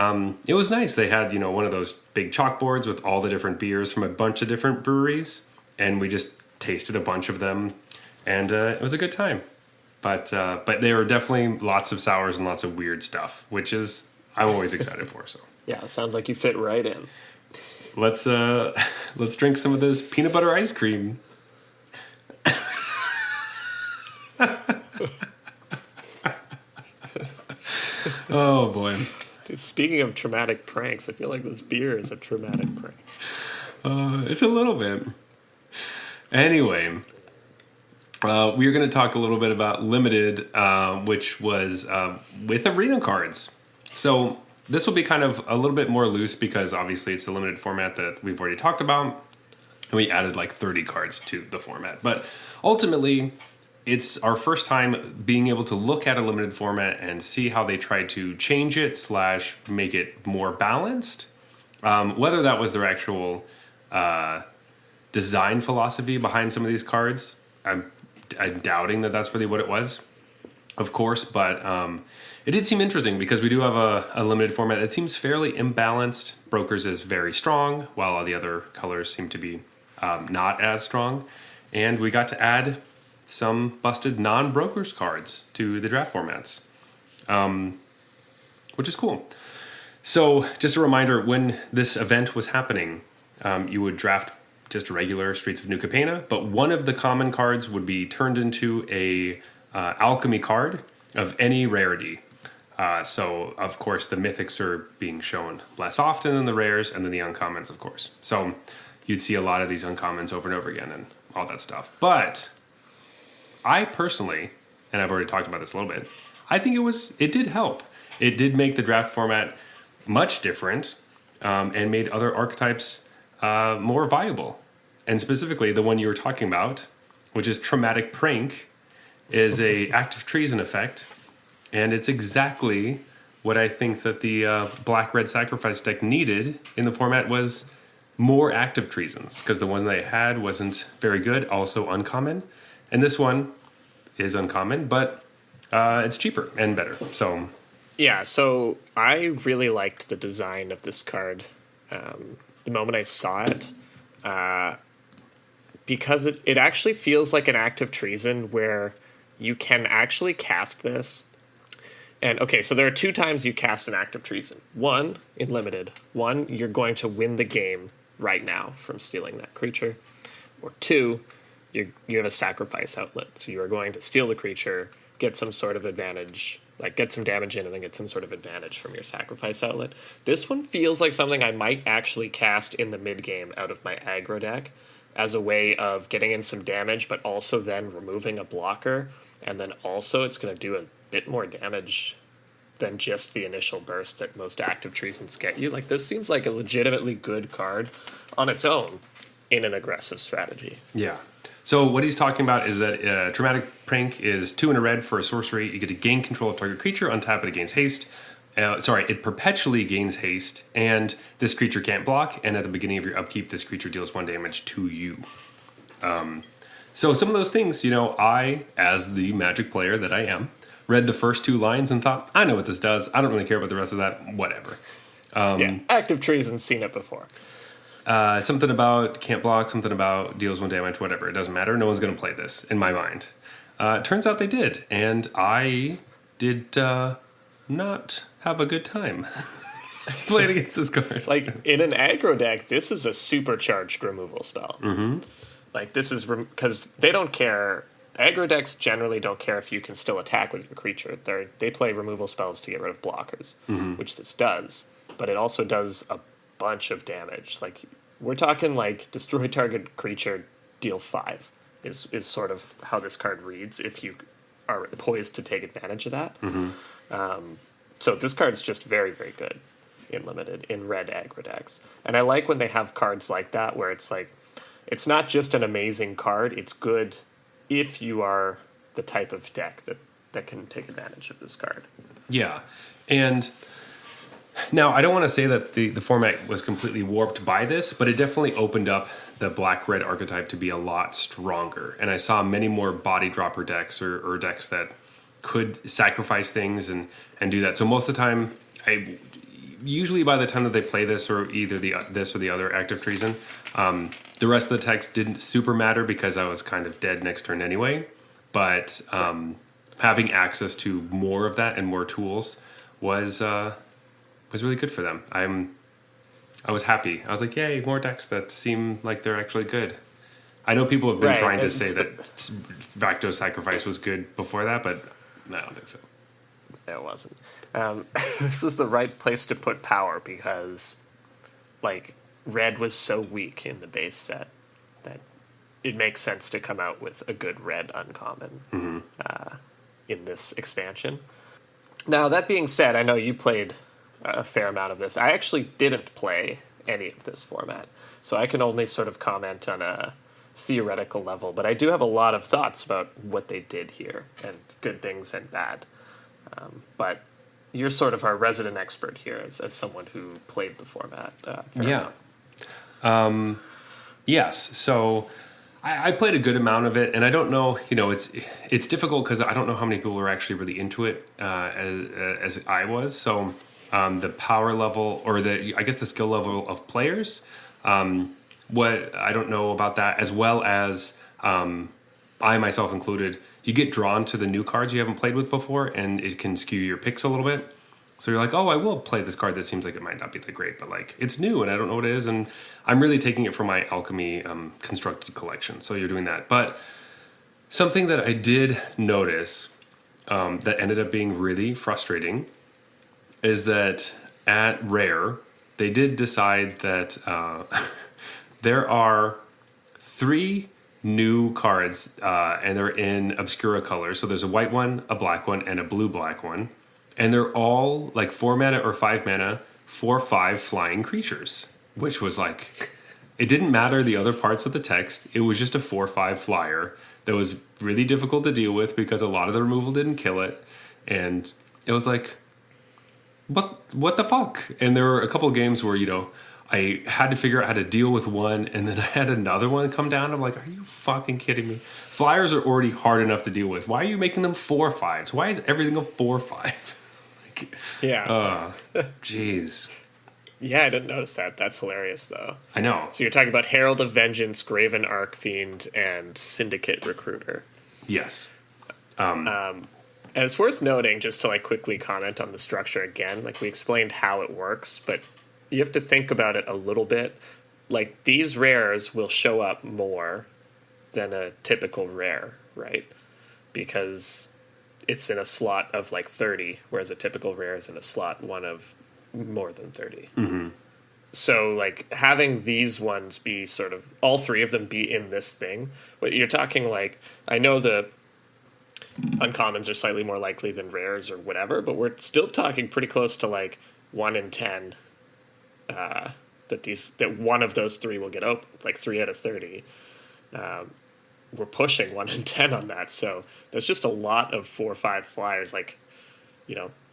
it was nice. They had, one of those big chalkboards with all the different beers from a bunch of different breweries. And we just tasted a bunch of them. And it was a good time. But there were definitely lots of sours and lots of weird stuff, which is I'm always excited for. So yeah, it sounds like you fit right in. Let's drink some of this peanut butter ice cream. Oh boy. Dude, speaking of traumatic pranks, I feel like this beer is a traumatic prank. It's a little bit. Anyway, we're going to talk a little bit about Limited, which was with arena cards. So this will be kind of a little bit more loose because obviously it's a limited format that we've already talked about. And we added like 30 cards to the format. But ultimately, it's our first time being able to look at a limited format and see how they tried to change it / make it more balanced. Whether that was their actual design philosophy behind some of these cards, I'm doubting that that's really what it was, of course. But it did seem interesting because we do have a limited format that seems fairly imbalanced. Brokers is very strong, while all the other colors seem to be not as strong. And we got to add some busted non-brokers cards to the draft formats, which is cool. So just a reminder, when this event was happening, you would draft just a regular Streets of New Capenna, but one of the common cards would be turned into a alchemy card of any rarity. So, of course, the mythics are being shown less often than the rares, and then the uncommons, of course. So you'd see a lot of these uncommons over and over again and all that stuff. But I personally, and I've already talked about this a little bit, I think it did help. It did make the draft format much different, and made other archetypes more viable. And specifically, the one you were talking about, which is Traumatic Prank, is a active treason effect. And it's exactly what I think that the black-red sacrifice deck needed in the format was more active treasons, because the one they had wasn't very good, also uncommon. And this one is uncommon, but it's cheaper and better. So yeah, so I really liked the design of this card the moment I saw it, because it actually feels like an active treason where you can actually cast this. And okay, so there are 2 times you cast an active treason. One, in limited. One, you're going to win the game right now from stealing that creature. Or 2, you have a sacrifice outlet. So you are going to steal the creature, get some sort of advantage, like get some damage in and then get some sort of advantage from your sacrifice outlet. This one feels like something I might actually cast in the mid-game out of my aggro deck as a way of getting in some damage, but also then removing a blocker. And then also it's going to do a bit more damage than just the initial burst that most active treasons get you. Like, this seems like a legitimately good card on its own in an aggressive strategy. yeah. So what he's talking about is that Traumatic Prank is 2 and a red for a sorcery. You get to gain control of target creature, untap it, it gains haste. It perpetually gains haste, and this creature can't block, and at the beginning of your upkeep, this creature deals 1 damage to you. So some of those things, I, as the Magic player that I am, read the first 2 lines and thought, I know what this does. I don't really care about the rest of that. Whatever. Yeah, active treason's seen it before. Something about can't block, something about deals 1 damage, whatever. It doesn't matter. No one's going to play this, in my mind. Turns out they did, and I did not have a good time playing against this card. Like, in an aggro deck, this is a supercharged removal spell. Mm-hmm. Like, this is... Because they don't care... Aggro decks generally don't care if you can still attack with your creature. They play removal spells to get rid of blockers, which this does. But it also does a bunch of damage. Like, we're talking, like, destroy target creature, deal 5 is sort of how this card reads if you are poised to take advantage of that. So this card's just very, very good in limited, in red aggro decks. And I like when they have cards like that where it's like, it's not just an amazing card, it's good if you are the type of deck that can take advantage of this card. Yeah. And now, I don't want to say that the format was completely warped by this, but it definitely opened up the black-red archetype to be a lot stronger. And I saw many more body dropper decks or decks that could sacrifice things and do that. So most of the time, usually by the time that they play this or either this or the other active treason, the rest of the text didn't super matter because I was kind of dead next turn anyway. But having access to more of that and more tools was really good for them. I was happy. I was like, yay, more decks that seem like they're actually good. I know people have been trying to say that Vakdos Sacrifice was good before that, but I don't think so. It wasn't. This was the right place to put power because, like, red was so weak in the base set that it makes sense to come out with a good red uncommon in this expansion. Now, that being said, I know you played a fair amount of this. I actually didn't play any of this format, so I can only sort of comment on a theoretical level, but I do have a lot of thoughts about what they did here, and good things and bad. But you're sort of our resident expert here as someone who played the format. Yes, so I played a good amount of it, and I don't know, it's difficult because I don't know how many people are actually really into it as I was, so the power level, or I guess the skill level of players, what I don't know about that, as well as I myself included, you get drawn to the new cards you haven't played with before, and it can skew your picks a little bit. So you're like, oh, I will play this card that seems like it might not be that great, but like it's new and I don't know what it is, and I'm really taking it from my Alchemy Constructed collection. So you're doing that. But something that I did notice that ended up being really frustrating is that at Rare, they did decide that there are 3 new cards, and they're in Obscura colors. So there's a white one, a black one, and a blue-black one. And they're all like 4 mana or 5 mana, 4/5 flying creatures, which was like, it didn't matter the other parts of the text. It was just a 4/5 flyer that was really difficult to deal with because a lot of the removal didn't kill it. And it was like, what the fuck? And there were a couple of games where, I had to figure out how to deal with one, and then I had another one come down. I'm like, are you fucking kidding me? Flyers are already hard enough to deal with. Why are you making them 4/5s? Why is everything a 4/5? Yeah. Jeez. Yeah, I didn't notice that. That's hilarious, though. I know. So you're talking about Herald of Vengeance, Graven Archfiend, and Syndicate Recruiter. Yes. And it's worth noting, just to like quickly comment on the structure again, like we explained how it works, but you have to think about it a little bit. Like these rares will show up more than a typical rare, right? Because it's in a slot of like 30, whereas a typical rare is in a slot one of more than 30. Mm-hmm. So like having these ones be sort of, all 3 of them be in this thing, but you're talking like, I know the uncommons are slightly more likely than rares or whatever, but we're still talking pretty close to like 1 in 10 that one of those 3 will get open, like 3 out of 30. We're pushing 1 in 10 on that, so there's just a lot of 4/5 flyers. Like,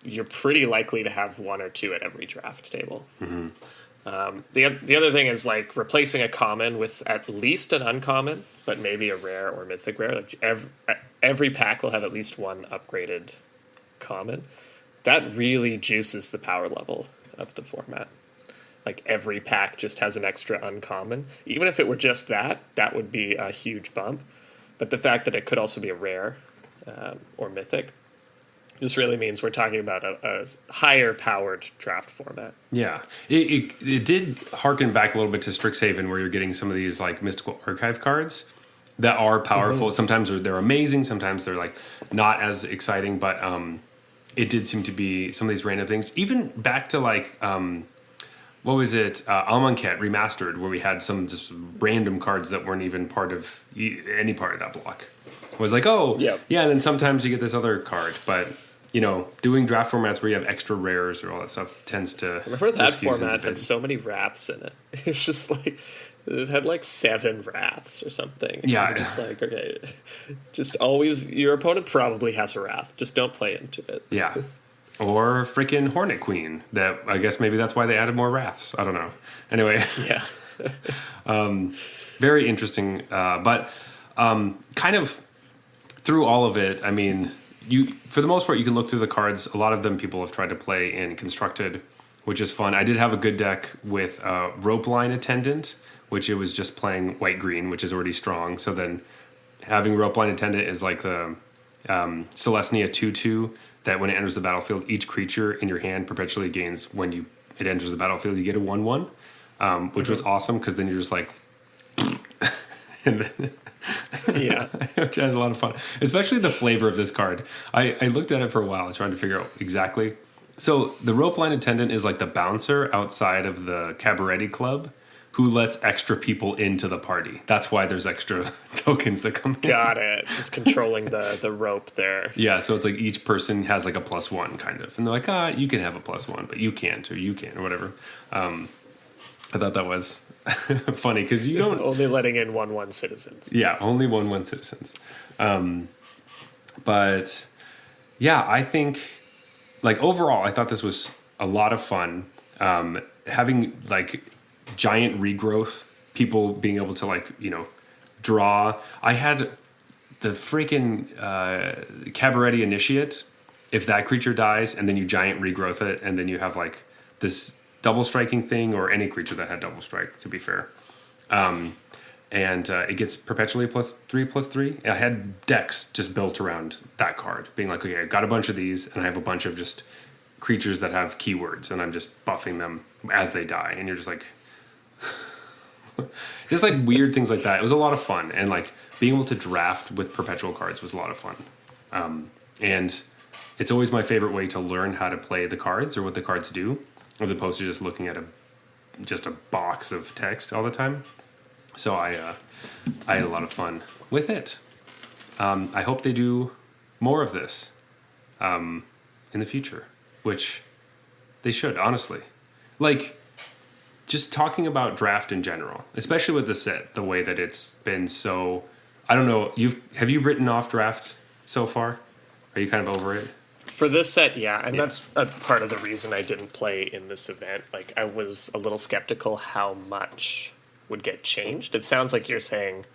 you're pretty likely to have 1 or 2 at every draft table. Mm-hmm. The other thing is like replacing a common with at least an uncommon, but maybe a rare or mythic rare. Like every pack will have at least 1 upgraded common. That really juices the power level of the format. Like every pack just has an extra uncommon. Even if it were just that would be a huge bump. But the fact that it could also be a rare or mythic just really means we're talking about a higher powered draft format. Yeah. It did harken back a little bit to Strixhaven, where you're getting some of these like mystical archive cards that are powerful. Mm-hmm. Sometimes they're amazing. Sometimes they're like not as exciting. But it did seem to be some of these random things. Even back to like... what was it? Amonkhet Remastered, where we had some just random cards that weren't even part of any part of that block. It was like, yeah, and then sometimes you get this other card. But, doing draft formats where you have extra rares or all that stuff tends to... Remember that format had so many wraths in it. It's just like, it had like 7 wraths or something. Yeah. It's like, okay, just always, your opponent probably has a wrath. Just don't play into it. Yeah. Or freaking Hornet Queen. That I guess maybe that's why they added more wraths. I don't know. Anyway. Yeah. Very interesting. But kind of through all of it, I mean, for the most part, you can look through the cards. A lot of them people have tried to play in Constructed, which is fun. I did have a good deck with Rope Line Attendant, which it was just playing white-green, which is already strong. So then having Rope Line Attendant is like the Celestia 2/2, that when it enters the battlefield, each creature in your hand perpetually gains when it enters the battlefield. You get a 1/1, which was awesome because then you're just like, and then, yeah, which I had a lot of fun. Especially the flavor of this card. I looked at it for a while, trying to figure out exactly. So the Rope Line Attendant is like the bouncer outside of the Cabaret Club, who lets extra people into the party. That's why there's extra tokens that come in. Got it. It's controlling the rope there. Yeah, so it's like each person has like a +1 kind of. And they're like, you can have a +1, but you can't, or you can't, or whatever. I thought that was funny, because you don't... Only letting in 1/1 citizens. Yeah, only 1/1 citizens. But, yeah, I think, like, overall, I thought this was a lot of fun. Having, like... giant regrowth, people being able to like draw. I had the freaking Cabaret Initiate. If that creature dies and then you giant regrowth it, and then you have like this double striking thing, or any creature that had double strike, to be fair, and it gets perpetually +3/+3. I had decks just built around that card, being like, okay, I got a bunch of these and I have a bunch of just creatures that have keywords, and I'm just buffing them as they die, and you're just like, just like weird things like that. It was a lot of fun, and like being able to draft with perpetual cards was a lot of fun. And it's always my favorite way to learn how to play the cards or what the cards do, as opposed to just looking at just a box of text all the time. So I had a lot of fun with it. I hope they do more of this in the future, which they should, honestly. Like, just talking about draft in general, especially with the set, the way that it's been so... I don't know, have you written off draft so far? Are you kind of over it? For this set, yeah, and that's a part of the reason I didn't play in this event. Like, I was a little skeptical how much would get changed. It sounds like you're saying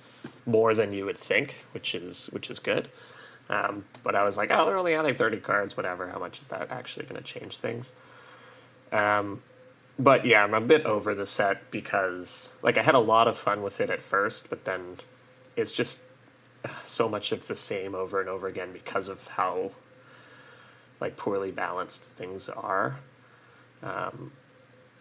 more than you would think, which is good. But I was like, oh, they're only adding 30 cards, whatever. How much is that actually going to change things? But yeah, I'm a bit over the set because, like, I had a lot of fun with it at first, but then it's just so much of the same over and over again because of how, like, poorly balanced things are.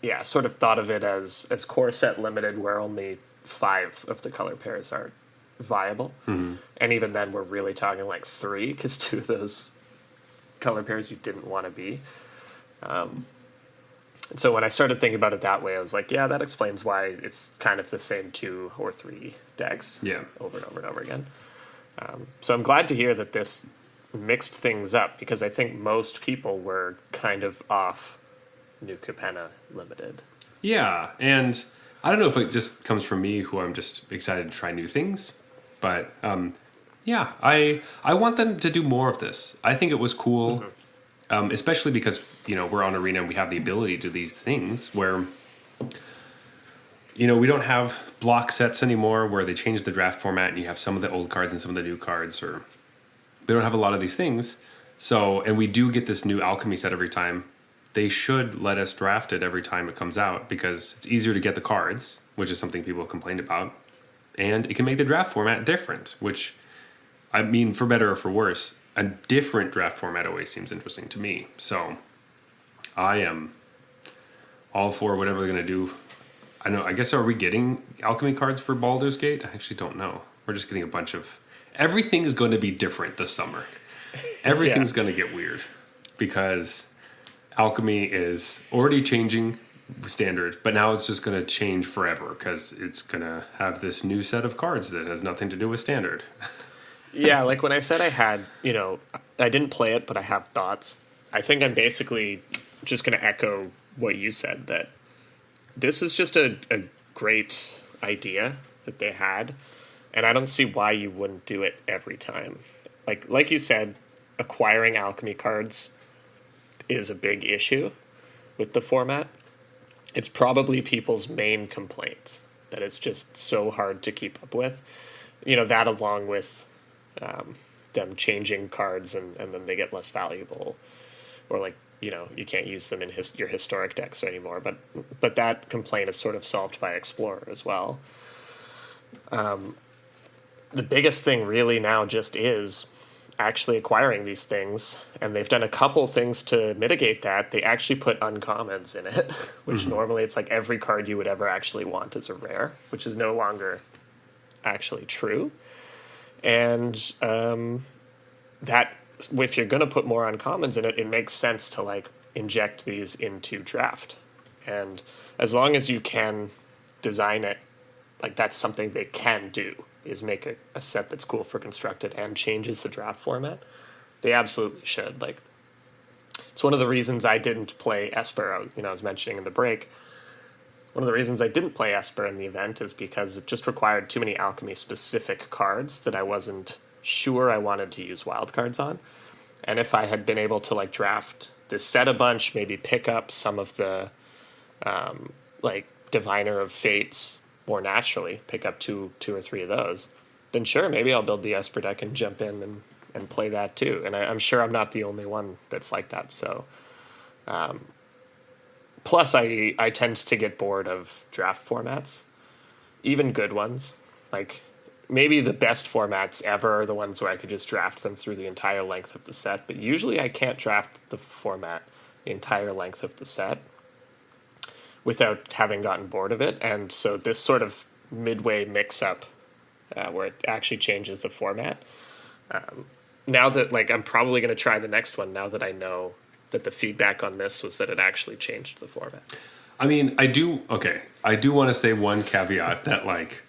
Yeah, sort of thought of it as core set limited, where only 5 of the color pairs are viable. Mm-hmm. And even then, we're really talking like 3, because 2 of those color pairs you didn't want to be. So when I started thinking about it that way, I was like, yeah, that explains why it's kind of the same 2 or 3 decks over and over and over again. So I'm glad to hear that this mixed things up, because I think most people were kind of off New Capenna Limited. Yeah, and I don't know if it just comes from me, who I'm just excited to try new things, but yeah, I want them to do more of this. I think it was cool, especially because, you know, we're on Arena and we have the ability to do these things where, you know, we don't have block sets anymore where they change the draft format and you have some of the old cards and some of the new cards, or we don't have a lot of these things. So, and we do get this new alchemy set every time. They should let us draft it every time it comes out, because it's easier to get the cards, which is something people have complained about. And it can make the draft format different, which, I mean, for better or for worse, a different draft format always seems interesting to me. So I am all for whatever they're going to do. I guess, are we getting alchemy cards for Baldur's Gate? I actually don't know. We're just getting a bunch of... Everything is going to be different this summer. Everything's going to get weird, because alchemy is already changing standard, but now it's just going to change forever, because it's going to have this new set of cards that has nothing to do with standard. Yeah, like when I said I had, you know, I didn't play it, but I have thoughts. I think I'm basically just going to echo what you said, that this is just a great idea that they had, and I don't see why you wouldn't do it every time. Like you said, acquiring alchemy cards is a big issue with the format. It's probably people's main complaints, that it's just so hard to keep up with. You know, that along with them changing cards and then they get less valuable, or, like, you know, you can't use them in your historic decks anymore. But that complaint is sort of solved by Explorer as well. The biggest thing really now just is actually acquiring these things, and they've done a couple things to mitigate that. They actually put uncommons in it, which normally it's like every card you would ever actually want is a rare, which is no longer actually true. And that, if you're going to put more uncommons in it, it makes sense to, like, inject these into draft. And as long as you can design it, like, that's something they can do, is make a set that's cool for Constructed and changes the draft format. They absolutely should. Like, it's one of the reasons I didn't play Esper. You know, I was mentioning in the break, one of the reasons I didn't play Esper in the event is because it just required too many alchemy-specific cards that I wasn't sure I wanted to use wildcards on. And if I had been able to, like, draft this set a bunch, maybe pick up some of the, like, Diviner of Fates more naturally, pick up two or three of those, then sure, maybe I'll build the Esper deck and jump in and play that too. And I'm sure I'm not the only one that's like that. So, plus I tend to get bored of draft formats, even good ones. Like, maybe the best formats ever are the ones where I could just draft them through the entire length of the set, but usually I can't draft the format the entire length of the set without having gotten bored of it. And so this sort of midway mix-up where it actually changes the format. Now that, like, I'm probably going to try the next one now that I know that the feedback on this was that it actually changed the format. I mean, I do want to say one caveat that, like,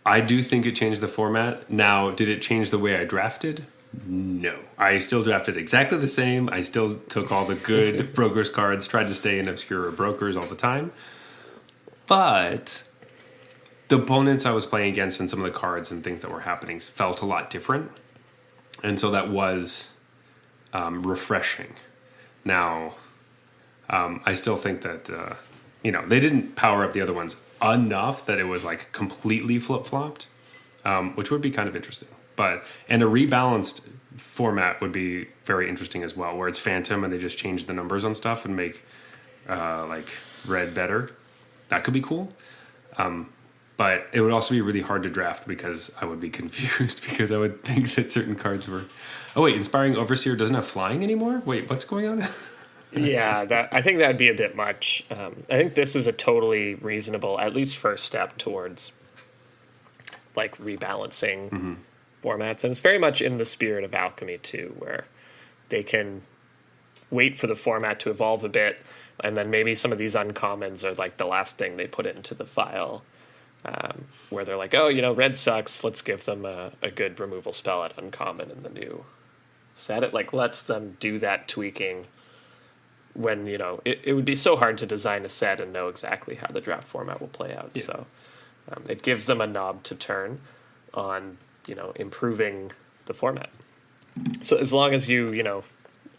I do think it changed the format. Now, did it change the way I drafted? No. I still drafted exactly the same. I still took all the good brokers cards, tried to stay in obscure brokers all the time. But the opponents I was playing against and some of the cards and things that were happening felt a lot different. And so that was refreshing. Now, I still think that, they didn't power up the other ones enough that it was like completely flip-flopped, which would be kind of interesting. And a rebalanced format would be very interesting as well, where it's Phantom and they just change the numbers on stuff and make like red better. That could be cool. But it would also be really hard to draft because I would be confused because I would think that certain cards were... Oh, wait, Inspiring Overseer doesn't have flying anymore? Wait, what's going on? Yeah, I think that'd be a bit much. I think this is a totally reasonable, at least first step towards like rebalancing formats. And it's very much in the spirit of Alchemy too, where they can wait for the format to evolve a bit, and then maybe some of these uncommons are like the last thing they put into the file. Where they're like, oh, red sucks, let's give them a good removal spell at uncommon in the new set. It like lets them do that tweaking when, it would be so hard to design a set and know exactly how the draft format will play out. Yeah. So it gives them a knob to turn on, improving the format. So as long as you,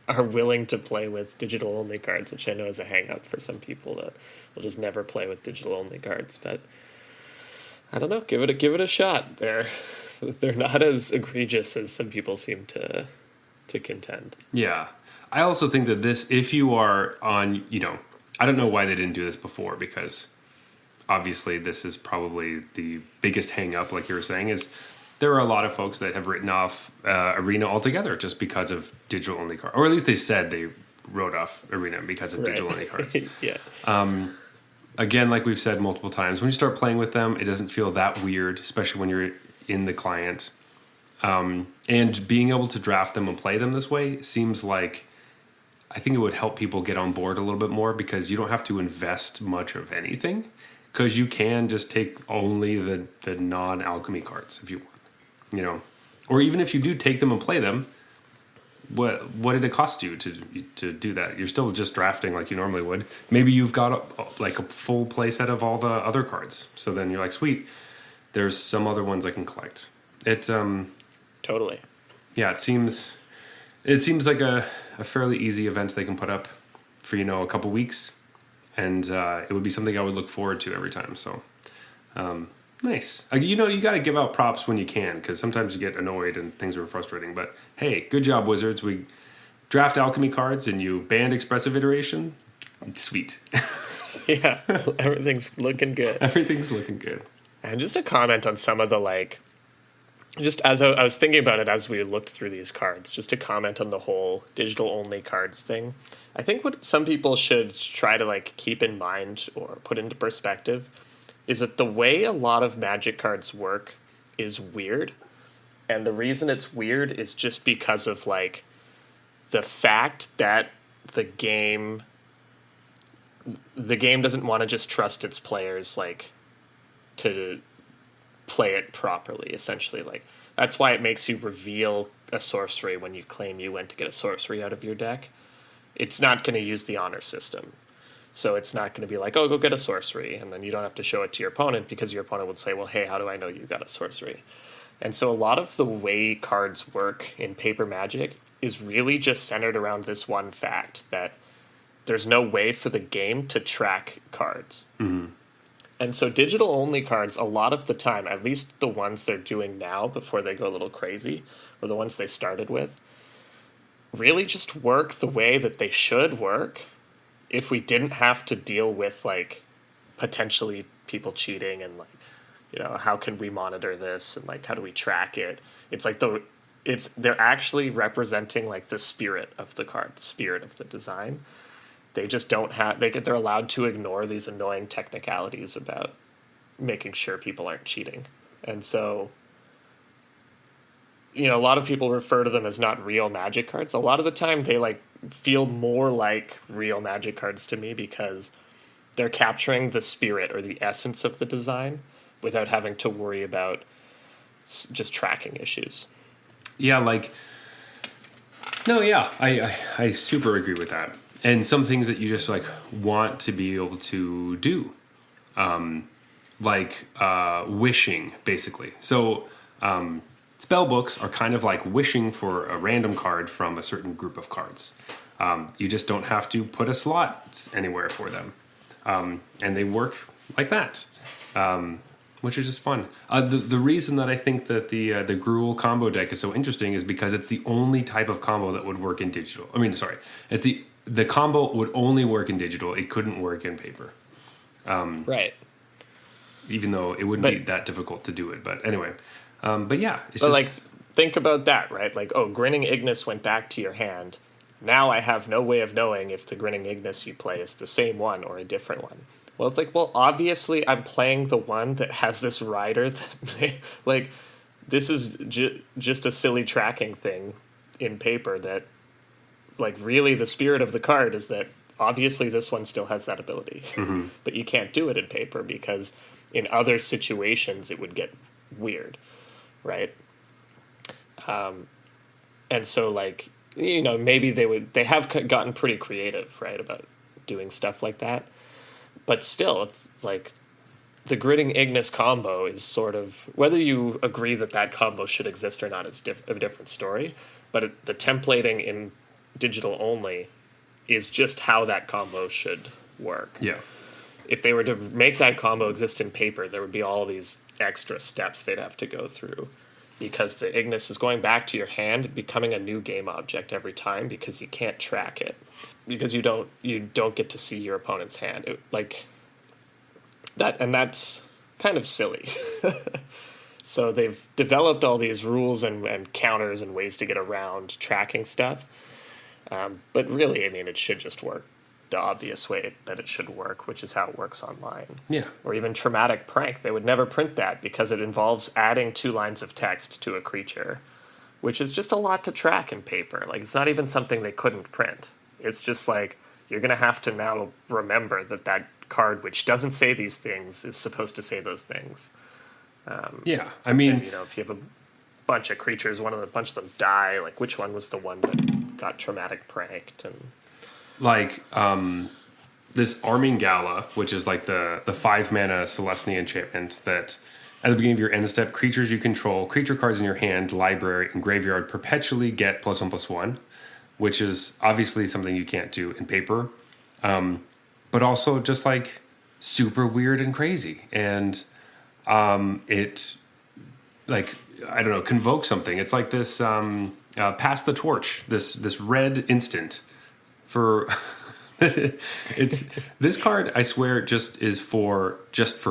are willing to play with digital-only cards, which I know is a hang-up for some people that will just never play with digital-only cards, but... I don't know. Give it a shot. They're not as egregious as some people seem to contend. Yeah, I also think that this, if you are on, I don't know why they didn't do this before, because obviously this is probably the biggest hang up, like you were saying, is there are a lot of folks that have written off Arena altogether just because of digital only cards, or at least they said they wrote off Arena because of digital only cards. Yeah. Again, like we've said multiple times, when you start playing with them, it doesn't feel that weird, especially when you're in the client. And being able to draft them and play them this way seems like, I think it would help people get on board a little bit more, because you don't have to invest much of anything, because you can just take only the non-alchemy cards if you want, or even if you do take them and play them, what did it cost you to do that? You're still just drafting like you normally would. Maybe you've got a full play set of all the other cards. So then you're like, sweet, there's some other ones I can collect. Totally. Yeah, it seems like a fairly easy event they can put up for, a couple weeks. And it would be something I would look forward to every time. So nice. You got to give out props when you can, because sometimes you get annoyed and things are frustrating. But hey, good job, Wizards. We draft alchemy cards and you banned expressive iteration. Sweet. Yeah, everything's looking good. Everything's looking good. And just a comment on some of the, just as I was thinking about it as we looked through these cards, just to comment on the whole digital-only cards thing. I think what some people should try to, keep in mind or put into perspective is that the way a lot of Magic cards work is weird. And the reason it's weird is just because of, the fact that the game doesn't want to just trust its players, to play it properly, essentially. That's why it makes you reveal a sorcery when you claim you went to get a sorcery out of your deck. It's not going to use the honor system. So it's not going to be like, oh, go get a sorcery, and then you don't have to show it to your opponent, because your opponent would say, well, hey, how do I know you got a sorcery? And so a lot of the way cards work in paper Magic is really just centered around this one fact, that there's no way for the game to track cards. Mm-hmm. And so digital-only cards, a lot of the time, at least the ones they're doing now before they go a little crazy, or the ones they started with, really just work the way that they should work if we didn't have to deal with, potentially people cheating and, how can we monitor this and, how do we track it? It's they're actually representing, the spirit of the card, the spirit of the design. they just don't have, they're allowed to ignore these annoying technicalities about making sure people aren't cheating. And so, a lot of people refer to them as not real Magic cards. A lot of the time they like feel more like real Magic cards to me because they're capturing the spirit or the essence of the design without having to worry about just tracking issues. Yeah, I super agree with that. And some things that you just like want to be able to do, wishing, basically. So spell books are kind of like wishing for a random card from a certain group of cards. You just don't have to put a slot anywhere for them. And they work like that, which is just fun. The reason that I think that the Gruul combo deck is so interesting is because it's the only type of combo that would work in digital. It's the combo would only work in digital. It couldn't work in paper. Right. Even though it wouldn't be that difficult to do it. But anyway, think about that, right? Like, Grinning Ignis went back to your hand. Now I have no way of knowing if the Grinning Ignis you play is the same one or a different one. Well, it's like, obviously I'm playing the one that has this rider that, this is just a silly tracking thing in paper that, really the spirit of the card is that obviously this one still has that ability. Mm-hmm. But you can't do it in paper because in other situations it would get weird, right? And so, maybe they have gotten pretty creative, right, about doing stuff like that. But still, it's like the Grinning Ignis combo is sort of, whether you agree that combo should exist or not is a different story. But the templating in digital only is just how that combo should work. Yeah. If they were to make that combo exist in paper, there would be all these extra steps they'd have to go through. Because the Ignis is going back to your hand, becoming a new game object every time because you can't track it. Because you don't get to see your opponent's hand. That's kind of silly. So they've developed all these rules and counters and ways to get around tracking stuff. But really, it should just work the obvious way that it should work, which is how it works online. Yeah. Or even Traumatic Prank. They would never print that because it involves adding 2 lines of text to a creature, which is just a lot to track in paper. It's not even something they couldn't print. It's just you're going to have to now remember that card, which doesn't say these things, is supposed to say those things. And, if you have a bunch of creatures, a bunch of them die, which one was the one that got Traumatic Pranked? And this Arming Gala, which is the 5-mana Celestia enchantment that at the beginning of your end step, creatures you control, creature cards in your hand, library, and graveyard perpetually get +1/+1, which is obviously something you can't do in paper, but also just super weird and crazy. And it convokes something. It's like this pass the torch, this red instant for it's this card, I swear, just for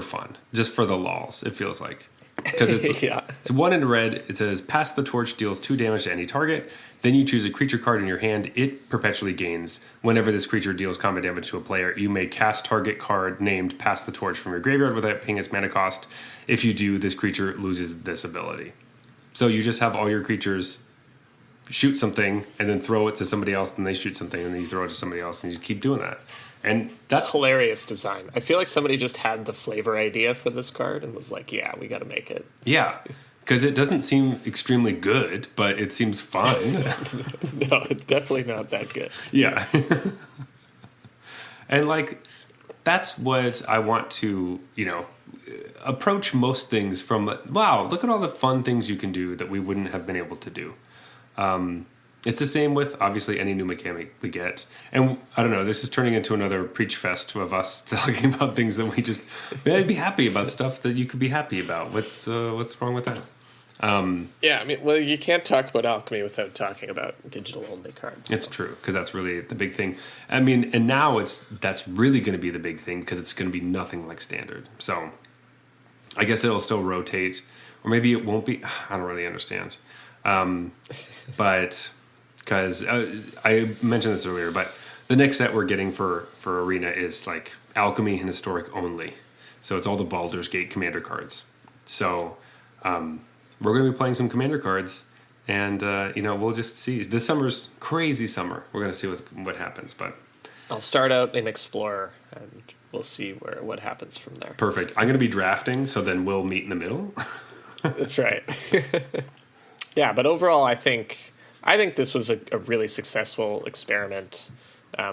fun, just for the lols. It feels like, because it's 1 in red. It says pass the torch deals 2 damage to any target. Then you choose a creature card in your hand. It perpetually gains whenever this creature deals combat damage to a player. You may cast target card named pass the torch from your graveyard without paying its mana cost. If you do, this creature loses this ability. So you just have all your creatures shoot something and then throw it to somebody else, and they shoot something and then you throw it to somebody else, and you just keep doing that. And that's hilarious design. I feel like somebody just had the flavor idea for this card and was like, yeah, we got to make it. Yeah, because it doesn't seem extremely good, but it seems fun. No, it's definitely not that good. Yeah. And that's what I want to, approach most things from. Wow, look at all the fun things you can do that we wouldn't have been able to do. It's the same with, obviously, any new mechanic we get. And I don't know, this is turning into another preach fest of us talking about things that we just may be happy about, stuff that you could be happy about. What's wrong with that? You can't talk about Alchemy without talking about digital-only cards. It's true, because that's really the big thing. And now that's really going to be the big thing, because it's going to be nothing like Standard. So I guess it'll still rotate, or maybe it won't be. I don't really understand. But because I mentioned this earlier, but the next set we're getting for Arena is like Alchemy and Historic only. So it's all the Baldur's Gate Commander cards. So we're going to be playing some Commander cards, and we'll just see. This summer's crazy summer. We're going to see what happens, but I'll start out in Explorer, and we'll see what happens from there. Perfect. I'm going to be drafting, so then we'll meet in the middle. That's right. Yeah, but overall, I think this was a really successful experiment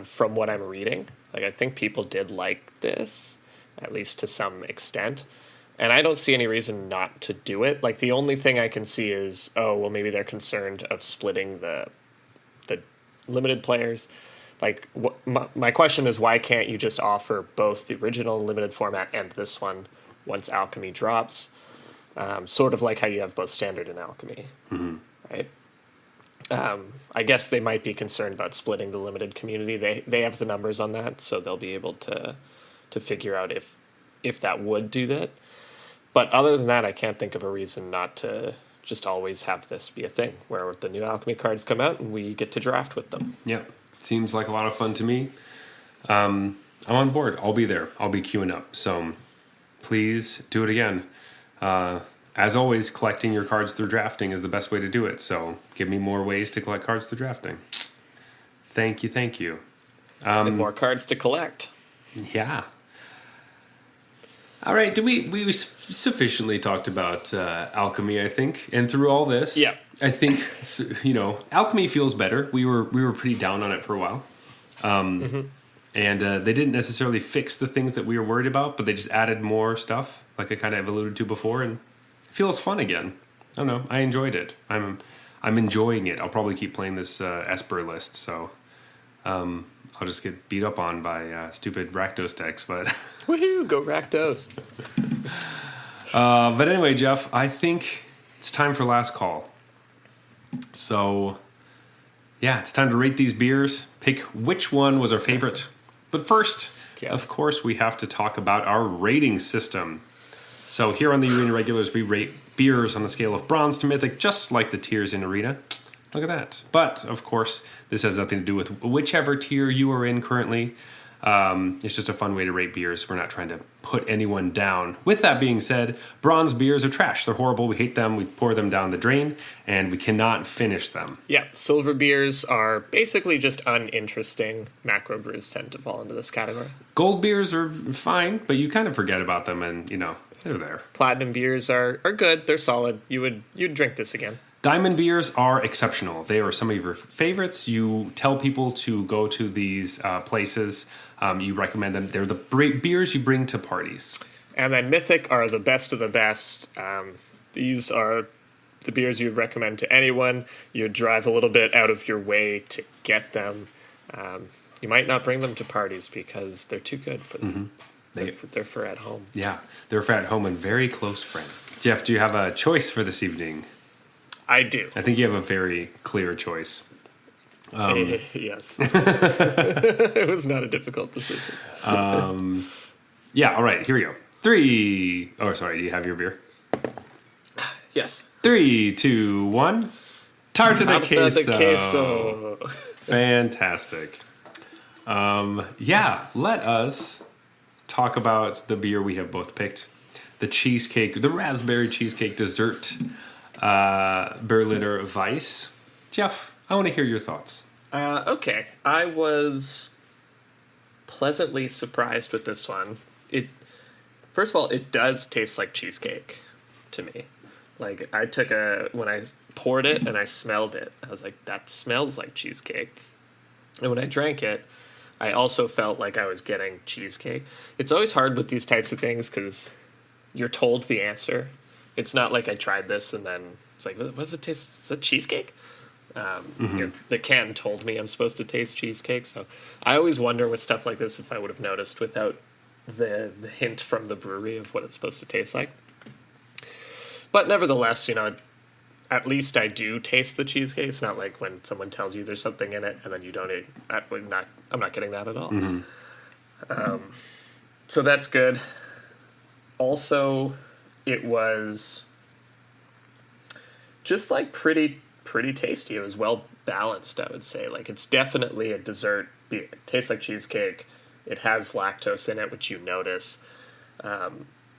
from what I'm reading. Like, I think people did like this, at least to some extent. And I don't see any reason not to do it. Like, the only thing I can see is, maybe they're concerned of splitting the limited players. Like, my question is, why can't you just offer both the original limited format and this one once Alchemy drops? Sort of like how you have both Standard and Alchemy, right? I guess they might be concerned about splitting the limited community. They have the numbers on that, so they'll be able to figure out if that would do that. But other than that, I can't think of a reason not to just always have this be a thing, where the new Alchemy cards come out and we get to draft with them. Yeah, seems like a lot of fun to me. I'm on board. I'll be there. I'll be queuing up. So please do it again. As always, collecting your cards through drafting is the best way to do it. So give me more ways to collect cards through drafting. Thank you. And more cards to collect. Yeah. All right. We sufficiently talked about Alchemy, I think, and through all this, yeah, I think Alchemy feels better. We were pretty down on it for a while, and they didn't necessarily fix the things that we were worried about, but they just added more stuff, like I kind of alluded to before, and it feels fun again. I don't know. I enjoyed it. I'm enjoying it. I'll probably keep playing this Esper list, so I'll just get beat up on by stupid Rakdos decks, but woohoo, go Rakdos. But anyway, Jeff, I think it's time for last call. So, yeah, it's time to rate these beers, pick which one was our favorite. But first, of course, we have to talk about our rating system. So here on the Arena Regulars, we rate beers on the scale of bronze to mythic, just like the tiers in Arena. Look at that. But, of course, this has nothing to do with whichever tier you are in currently. It's just a fun way to rate beers. We're not trying to put anyone down. With that being said, bronze beers are trash. They're horrible. We hate them. We pour them down the drain, and we cannot finish them. Yeah, silver beers are basically just uninteresting. Macro brews tend to fall into this category. Gold beers are fine, but you kind of forget about them, and, they're there. Platinum beers are good. They're solid. You'd drink this again. Diamond beers are exceptional. They are some of your favorites. You tell people to go to these places. You recommend them. They're the beers you bring to parties. And then Mythic are the best of the best. These are the beers you would recommend to anyone. You'd drive a little bit out of your way to get them. You might not bring them to parties because they're too good for them. They're for at home. Yeah, they're for at home and very close friend. Jeff, do you have a choice for this evening? I do. I think you have a very clear choice. Yes. It was not a difficult decision. Yeah, all right, here we go. 3. Oh, sorry, do you have your beer? Yes. 3, 2, 1. Tarta de queso. Fantastic. Yeah, let us talk about the beer we have both picked. The raspberry cheesecake dessert Berliner Weiss. Jeff, I want to hear your thoughts. Okay. I was pleasantly surprised with this one. First of all, it does taste like cheesecake to me. Like, when I poured it and I smelled it, I was like, that smells like cheesecake. And when I drank it, I also felt like I was getting cheesecake. It's always hard with these types of things because you're told the answer. It's not like I tried this and then it's like, what does it taste? Is that cheesecake? The can told me I'm supposed to taste cheesecake. So I always wonder with stuff like this if I would have noticed without the hint from the brewery of what it's supposed to taste like. But nevertheless, at least I do taste the cheesecake. It's not like when someone tells you there's something in it and then you don't eat. I'm not getting that at all. So that's good. Also, it was just like pretty tasty. It was well balanced, I would say. Like, it's definitely a dessert beer. It tastes like cheesecake. It has lactose in it, which you notice.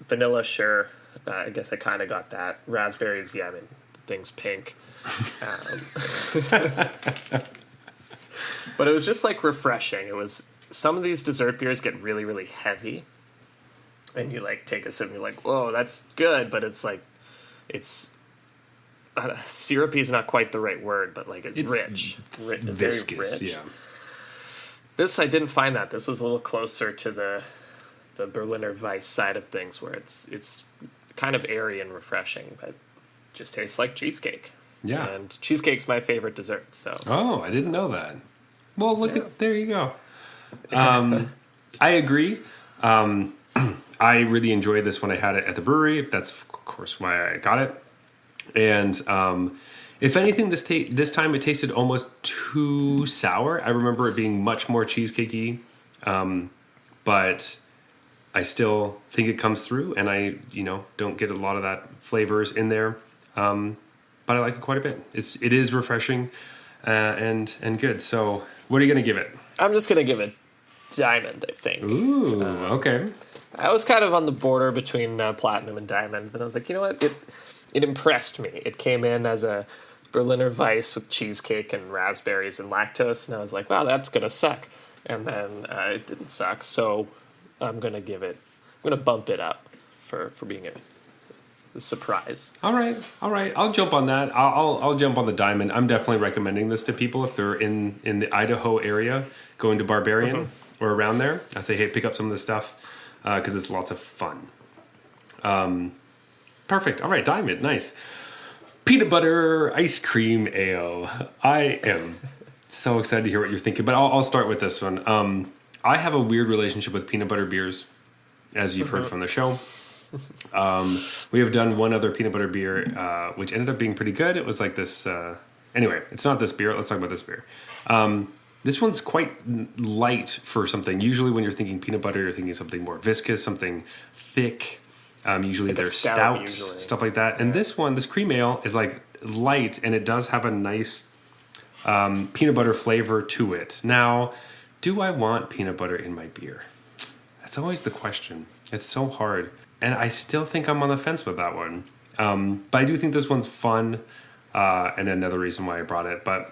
Vanilla, sure. I guess I kind of got that. Raspberries, yeah, I mean, the thing's pink. But it was just like refreshing. It was, some of these dessert beers get really, really heavy. And you like take a sip and you're like, whoa, that's good. But it's like, it's, syrupy is not quite the right word, but like it's rich. Viscous, very rich. yeah. This, I didn't find that. This was a little closer to the Berliner Weiss side of things, where it's kind of airy and refreshing, but just tastes like cheesecake. Yeah. And cheesecake's my favorite dessert, so. Oh, I didn't know that. Well, look at, there you go. I agree. I really enjoyed this when I had it at the brewery. That's, of course, why I got it. And if anything, this time it tasted almost too sour. I remember it being much more cheesecakey, but I still think it comes through, and I, don't get a lot of that flavors in there. But I like it quite a bit. It is refreshing and good. So, what are you going to give it? I'm just going to give it Diamond, I think. Ooh, okay. I was kind of on the border between Platinum and Diamond, and I was like, you know what? It impressed me. It came in as a Berliner Weiss with cheesecake and raspberries and lactose, and I was like, wow, that's going to suck. And then it didn't suck, so I'm going to bump it up for being a surprise. All right. I'll jump on that. I'll jump on the Diamond. I'm definitely recommending this to people if they're in the Idaho area, going to Barbarian or around there. I say, hey, pick up some of this stuff because it's lots of fun. Perfect. All right, Diamond. Nice. Peanut butter ice cream ale. I am so excited to hear what you're thinking, but I'll start with this one. I have a weird relationship with peanut butter beers, as you've heard from the show. We have done one other peanut butter beer, which ended up being pretty good. It was like this. Anyway, it's not this beer. Let's talk about this beer. This one's quite light for something. Usually when you're thinking peanut butter, you're thinking something more viscous, something thick. Usually like they're stout, stuff like that. And this one, this cream ale, is like light, and it does have a nice peanut butter flavor to it. Now, do I want peanut butter in my beer? That's always the question. It's so hard. And I still think I'm on the fence with that one. But I do think this one's fun, and another reason why I brought it. But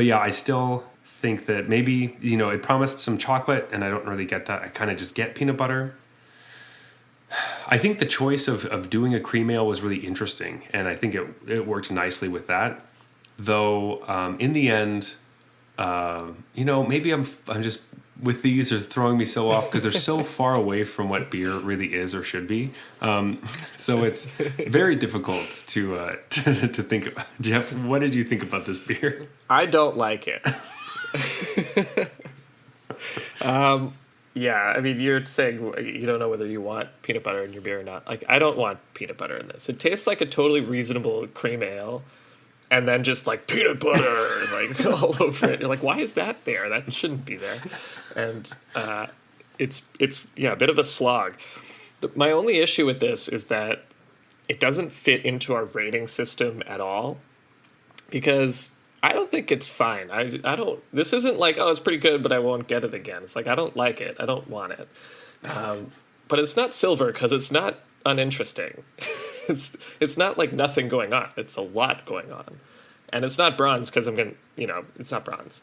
yeah, I still think that maybe, it promised some chocolate, and I don't really get that. I kind of just get peanut butter. I think the choice of doing a cream ale was really interesting, and I think it worked nicely with that. Though, in the end, maybe I'm just, with these, are throwing me so off because they're so far away from what beer really is or should be. So it's very difficult to think about. Jeff, what did you think about this beer? I don't like it. Yeah, I mean, you're saying you don't know whether you want peanut butter in your beer or not. Like, I don't want peanut butter in this. It tastes like a totally reasonable cream ale, and then just like peanut butter like all over it. You're like, why is that there? That shouldn't be there. And it's a bit of a slog. My only issue with this is that it doesn't fit into our rating system at all, because I don't think it's fine. I don't. This isn't like, oh, it's pretty good, but I won't get it again. It's like, I don't like it. I don't want it. But it's not silver because it's not uninteresting. It's not like nothing going on. It's a lot going on, and it's not bronze because it's not bronze.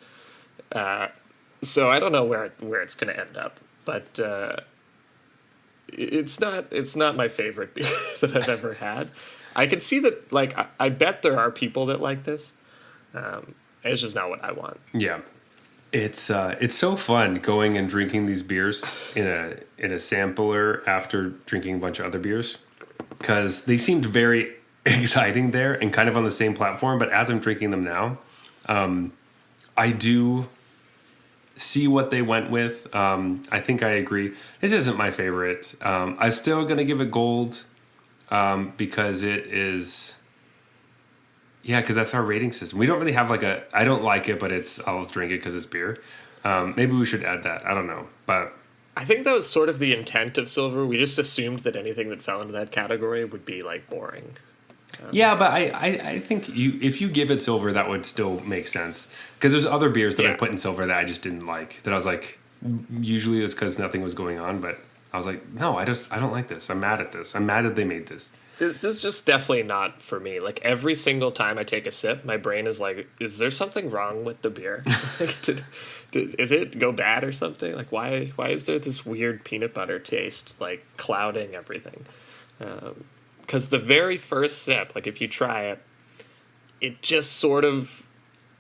So I don't know where it's gonna end up, but it's not my favorite beer that I've ever had. I can see that. Like, I bet there are people that like this. It's just not what I want. Yeah. It's so fun going and drinking these beers in a sampler after drinking a bunch of other beers, because they seemed very exciting there and kind of on the same platform. But as I'm drinking them now, I do see what they went with. I think I agree. This isn't my favorite. I'm still going to give it gold because it is... Yeah, because that's our rating system. We don't really have I don't like it, but I'll drink it because it's beer. Maybe we should add that. I don't know. But I think that was sort of the intent of silver. We just assumed that anything that fell into that category would be like boring. Yeah, but I think if you give it silver, that would still make sense. Because there's other beers that I put in silver that I just didn't like. That I was like, usually it's because nothing was going on, but I was like, no, I don't like this. I'm mad at this. I'm mad that they made this. This is just definitely not for me. Like every single time I take a sip, my brain is like, is there something wrong with the beer? Like, did it go bad or something? Like why is there this weird peanut butter taste like clouding everything? Because the very first sip, like if you try it, it just sort of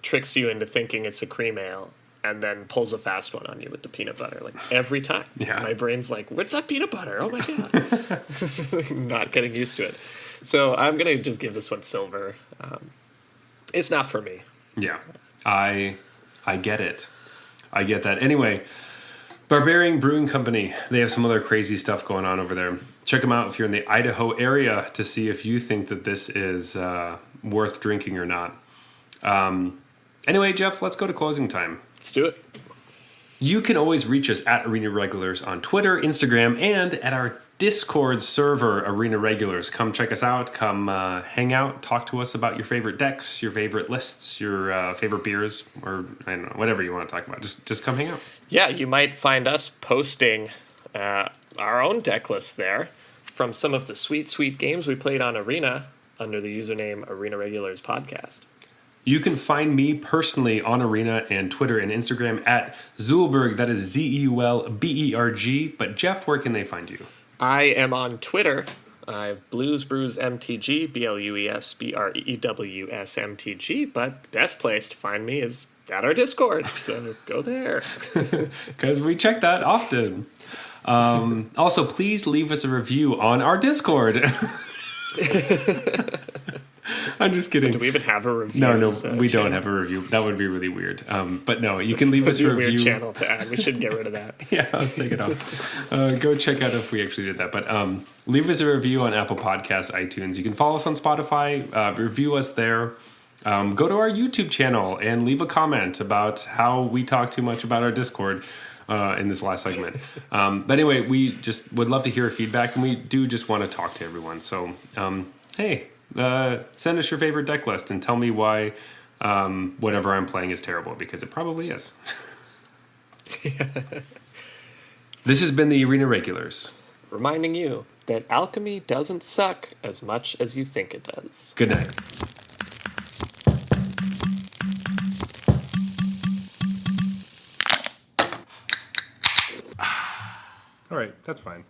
tricks you into thinking it's a cream ale and then pulls a fast one on you with the peanut butter. Like every time. Yeah. My brain's like, what's that peanut butter? Oh my God. Not getting used to it. So I'm going to just give this one silver. It's not for me. Yeah. I get it. I get that. Anyway, Barbarian Brewing Company. They have some other crazy stuff going on over there. Check them out if you're in the Idaho area to see if you think that this is worth drinking or not. Anyway, Jeff, let's go to closing time. Let's do it. You can always reach us at Arena Regulars on Twitter, Instagram, and at our Discord server, Arena Regulars. Come check us out. Come hang out. Talk to us about your favorite decks, your favorite lists, your favorite beers, or I don't know, whatever you want to talk about. Just come hang out. Yeah, you might find us posting our own deck list there from some of the sweet, sweet games we played on Arena under the username Arena Regulars Podcast. You can find me personally on Arena and Twitter and Instagram at Zulberg. That is Zeulberg. But Jeff, where can they find you? I am on Twitter. I have Blues Brews MTG, BLUES MTG. But best place to find me is at our Discord. So go there. Because we check that often. Also, please leave us a review on our Discord. I'm just kidding. Do we even have a review? No, we don't have a review. That would be really weird. But no, you can leave us a review. Weird channel to add. We should get rid of that. Yeah, let's take it off. Go check out if we actually did that. But leave us a review on Apple Podcasts, iTunes. You can follow us on Spotify. Review us there. Go to our YouTube channel and leave a comment about how we talk too much about our Discord in this last segment. But anyway, we just would love to hear feedback, and we do just want to talk to everyone. So, hey. Send us your favorite deck list and tell me why whatever I'm playing is terrible, because it probably is. This has been the Arena Regulars. Reminding you that alchemy doesn't suck as much as you think it does. Good night. All right, that's fine.